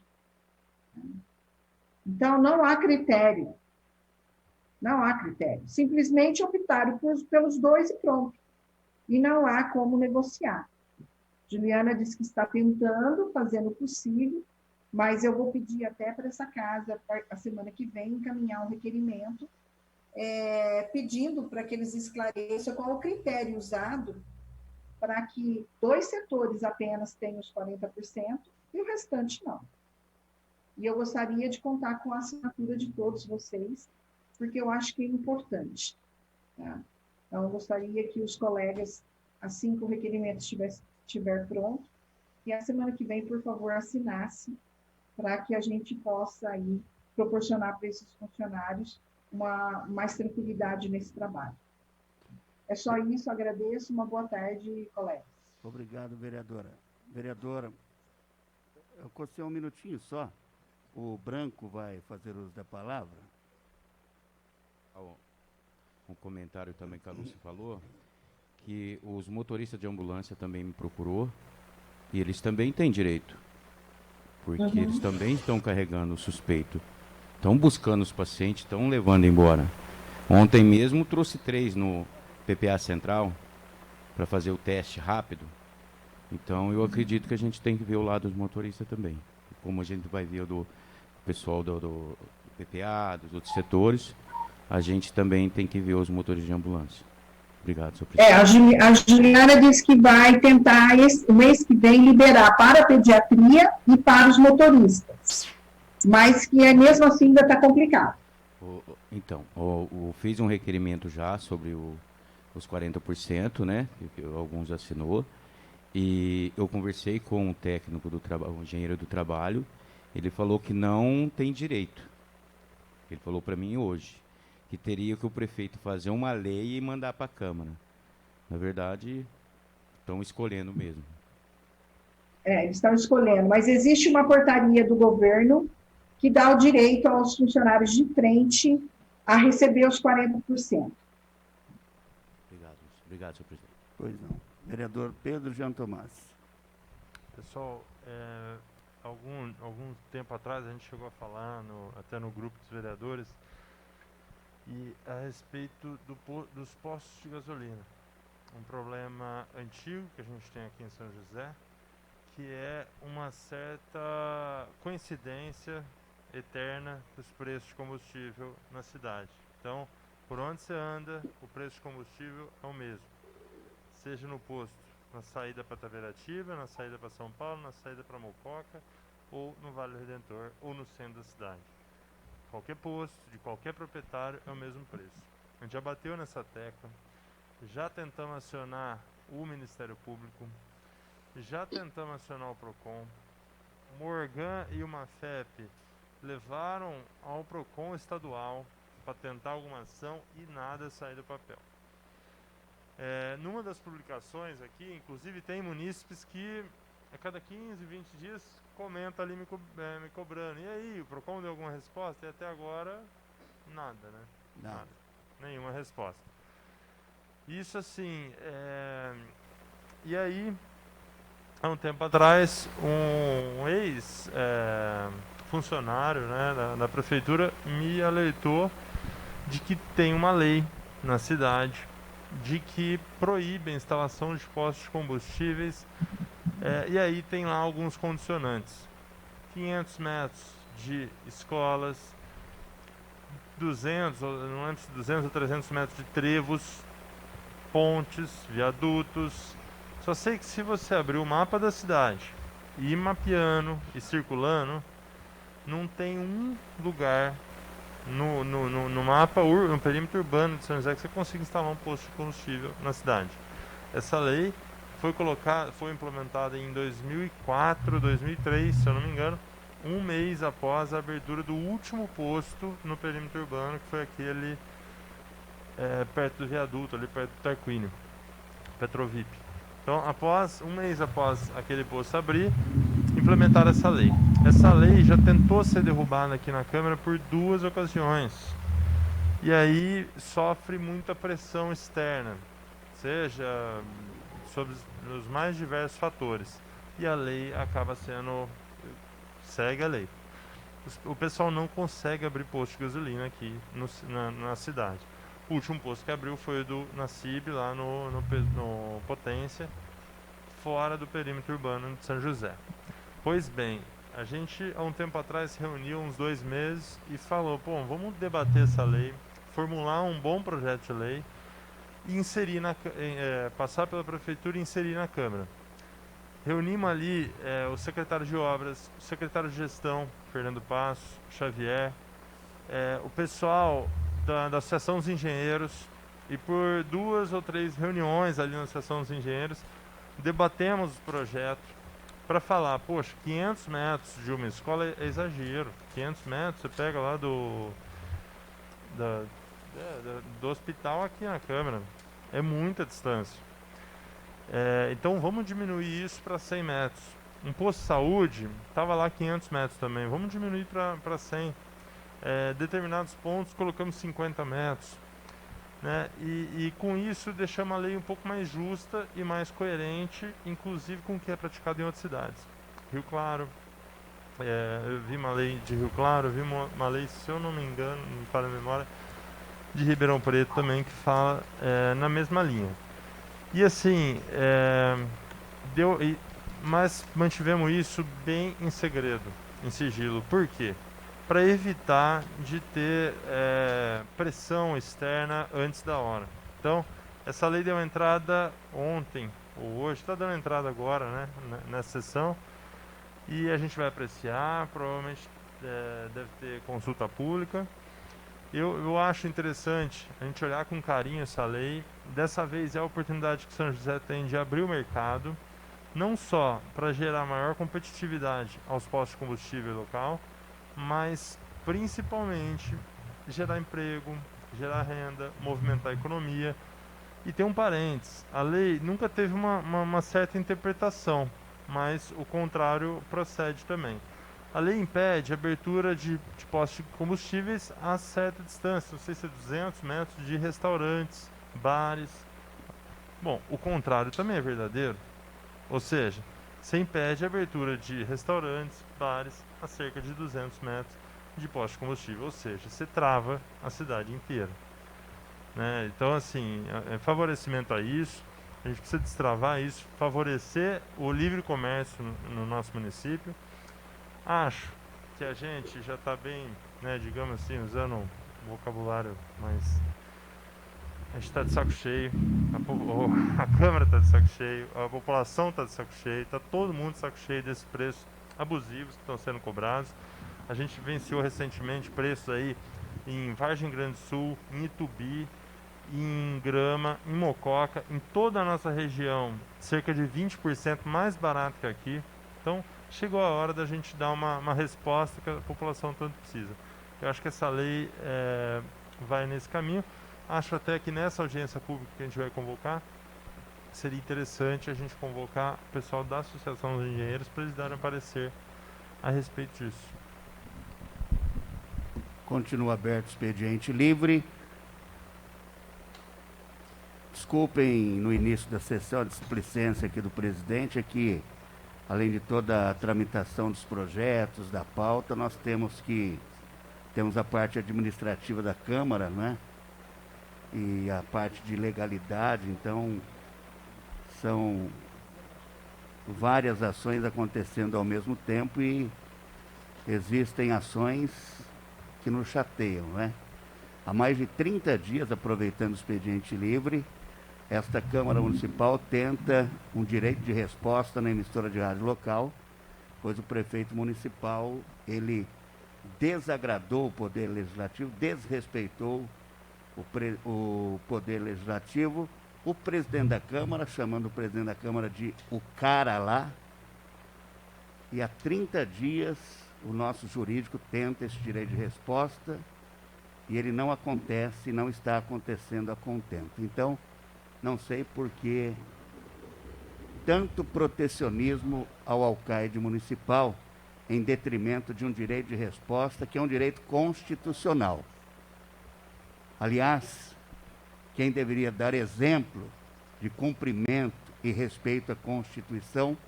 Então, não há critério. Não há critério. Simplesmente optaram pelos dois e pronto. E não há como negociar. Juliana disse que está tentando, fazendo o possível, mas eu vou pedir até para essa casa, a semana que vem, encaminhar um requerimento, pedindo para que eles esclareçam qual é o critério usado para que 2 setores apenas tenham os 40% e o restante não. E eu gostaria de contar com a assinatura de todos vocês, porque eu acho que é importante. Tá? Então, eu gostaria que os colegas, assim que o requerimento estiver pronto, e a semana que vem, por favor, assinasse, para que a gente possa aí proporcionar para esses funcionários mais tranquilidade nesse trabalho. É só isso, agradeço, uma boa tarde, colegas. Obrigado, vereadora. Vereadora, eu cocei um minutinho só. O Branco vai fazer uso da palavra. Um comentário também que a Lúcia falou, que os motoristas de ambulância também me procurou, e eles também têm direito, porque eles também estão carregando o suspeito, estão buscando os pacientes, estão levando embora. Ontem mesmo trouxe 3 no PPA Central para fazer o teste rápido. Então eu acredito que a gente tem que ver o lado dos motoristas também. Como a gente vai ver o do pessoal do PPA, dos outros setores, a gente também tem que ver os motoristas de ambulância. Obrigado, senhor presidente. A Juliana disse que vai tentar, o mês que vem, liberar para a pediatria e para os motoristas. Mas que mesmo assim ainda está complicado. Então, fiz um requerimento já sobre os 40%, né? Que alguns assinou. E eu conversei com o técnico do trabalho, o engenheiro do trabalho. Ele falou que não tem direito. Ele falou para mim hoje que teria que o prefeito fazer uma lei e mandar para a Câmara. Na verdade, estão escolhendo mesmo. Eles estão escolhendo, mas existe uma portaria do governo que dá o direito aos funcionários de frente a receber os 40%. Obrigado, senhor presidente. Pois não. Vereador Pedro Jean Tomás. Pessoal, algum tempo atrás a gente chegou a falar, até no grupo dos vereadores, e a respeito dos postos de gasolina. Um problema antigo que a gente tem aqui em São José, que é uma certa coincidência eterna dos preços de combustível na cidade. Então, por onde você anda, o preço de combustível é o mesmo. Seja no posto, na saída para Taveratiba, na saída para São Paulo, na saída para Mococa, ou no Vale do Redentor, ou no centro da cidade. Qualquer posto, de qualquer proprietário, é o mesmo preço. A gente já bateu nessa tecla, já tentamos acionar o Ministério Público, já tentamos acionar o PROCON, o Morgan e o Mafep levaram ao PROCON estadual para tentar alguma ação e nada saiu do papel. Numa das publicações aqui, inclusive tem munícipes que a cada 15, 20 dias comenta ali me cobrando. E aí, o PROCON deu alguma resposta? E até agora, nada, né? Nada. Nenhuma resposta. Isso assim, e aí, há um tempo atrás, um ex-funcionário da prefeitura me alertou de que tem uma lei na cidade de que proíbe a instalação de postos de combustíveis, e aí tem lá alguns condicionantes. 500 metros de escolas, 200, não lembro se 200 ou 300 metros de trevos, pontes, viadutos. Só sei que se você abrir o mapa da cidade e ir mapeando e circulando, não tem um lugar no mapa, no perímetro urbano de São José, que você consiga instalar um posto de combustível na cidade. Essa lei foi implementada em 2004, 2003, se eu não me engano, um mês após a abertura do último posto no perímetro urbano, que foi aquele perto do viaduto, ali perto do Tarquínio, Petrovip. Então, um mês após aquele posto abrir, implementaram essa lei. Essa lei já tentou ser derrubada aqui na Câmara por 2 ocasiões. E aí sofre muita pressão externa, seja sobre os mais diversos fatores. E a lei acaba segue a lei. O pessoal não consegue abrir posto de gasolina aqui na cidade. O último posto que abriu foi o do Nassib, lá no Potência, fora do perímetro urbano de São José. Pois bem, a gente há um tempo atrás se reuniu, uns 2 meses, e falou, vamos debater essa lei, formular um bom projeto de lei e inserir passar pela prefeitura e inserir na Câmara. Reunimos ali o secretário de obras, o secretário de gestão, Fernando Passo, Xavier, o pessoal da Associação dos Engenheiros, e por 2 ou 3 reuniões ali na Associação dos Engenheiros, debatemos o projeto para falar, 500 metros de uma escola é exagero. 500 metros, você pega lá do hospital aqui na Câmara, é muita distância. Então vamos diminuir isso para 100 metros. Um posto de saúde estava lá 500 metros também, vamos diminuir para 100. Determinados pontos colocamos 50 metros, né? E com isso deixamos a lei um pouco mais justa e mais coerente, inclusive com o que é praticado em outras cidades. Rio Claro, eu vi uma lei de Rio Claro, eu vi uma lei, se eu não me engano, não para a memória, de Ribeirão Preto também, que fala na mesma linha. E assim, mas mantivemos isso bem em segredo, em sigilo. Por quê? Para evitar de ter pressão externa antes da hora. Então, essa lei deu entrada ontem, ou hoje, está dando entrada agora, né, nessa sessão, e a gente vai apreciar, provavelmente deve ter consulta pública. Eu acho interessante a gente olhar com carinho essa lei. Dessa vez é a oportunidade que São José tem de abrir o mercado, não só para gerar maior competitividade aos postos de combustível local, mas principalmente gerar emprego, gerar renda, movimentar a economia. E tem um parênteses, a lei nunca teve uma certa interpretação, mas o contrário procede também. A lei impede a abertura de postos de combustíveis a certa distância, não sei se é 200 metros, de restaurantes, bares. Bom, o contrário também é verdadeiro, ou seja, você impede a abertura de restaurantes, bares a cerca de 200 metros de posto de combustível, ou seja, você trava a cidade inteira, né? Então, assim, favorecimento a isso, a gente precisa destravar isso, favorecer o livre comércio no nosso município. Acho que a gente já está bem, né, digamos assim, usando um vocabulário mais... A gente está de saco cheio, a Câmara está de saco cheio, a população está de saco cheio, está todo mundo de saco cheio desses preços abusivos que estão sendo cobrados. A gente venciou recentemente preços aí em Vargem Grande do Sul, em Itubi, em Grama, em Mococa, em toda a nossa região, cerca de 20% mais barato que aqui. Então, chegou a hora da gente dar uma resposta que a população tanto precisa. Eu acho que essa lei vai nesse caminho. Acho até que nessa audiência pública que a gente vai convocar, seria interessante a gente convocar o pessoal da Associação dos Engenheiros para eles darem parecer a respeito disso. Continua aberto o expediente livre. Desculpem no início da sessão a displicência aqui do presidente, é que, além de toda a tramitação dos projetos, da pauta, nós temos a parte administrativa da Câmara, né? E a parte de legalidade, então são várias ações acontecendo ao mesmo tempo e existem ações que nos chateiam, né? Há mais de 30 dias, aproveitando o expediente livre, esta Câmara Municipal tenta um direito de resposta na emissora de rádio local, pois o prefeito municipal, ele desagradou o Poder Legislativo, desrespeitou o Poder Legislativo, o presidente da Câmara, chamando o presidente da Câmara de o cara lá, e há 30 dias o nosso jurídico tenta esse direito de resposta e ele não acontece, não está acontecendo a contento. Então, não sei por que tanto protecionismo ao alcaide municipal em detrimento de um direito de resposta que é um direito constitucional. Aliás, quem deveria dar exemplo de cumprimento e respeito à Constituição,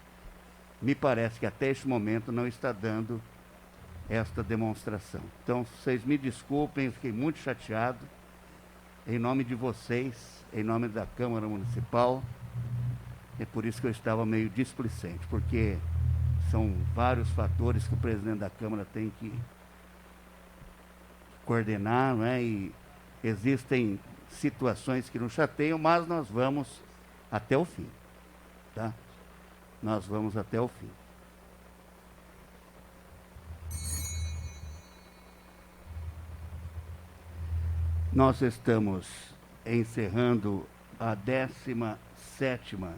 me parece que até este momento não está dando esta demonstração. Então, vocês me desculpem, eu fiquei muito chateado. Em nome de vocês, em nome da Câmara Municipal, é por isso que eu estava meio displicente, porque são vários fatores que o presidente da Câmara tem que coordenar, né? E existem situações que nos chateiam, mas nós vamos até o fim, tá? Nós vamos até o fim. Nós estamos encerrando a 17ª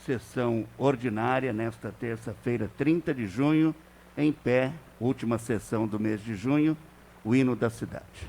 sessão ordinária nesta terça-feira, 30 de junho, em pé, última sessão do mês de junho, o hino da cidade.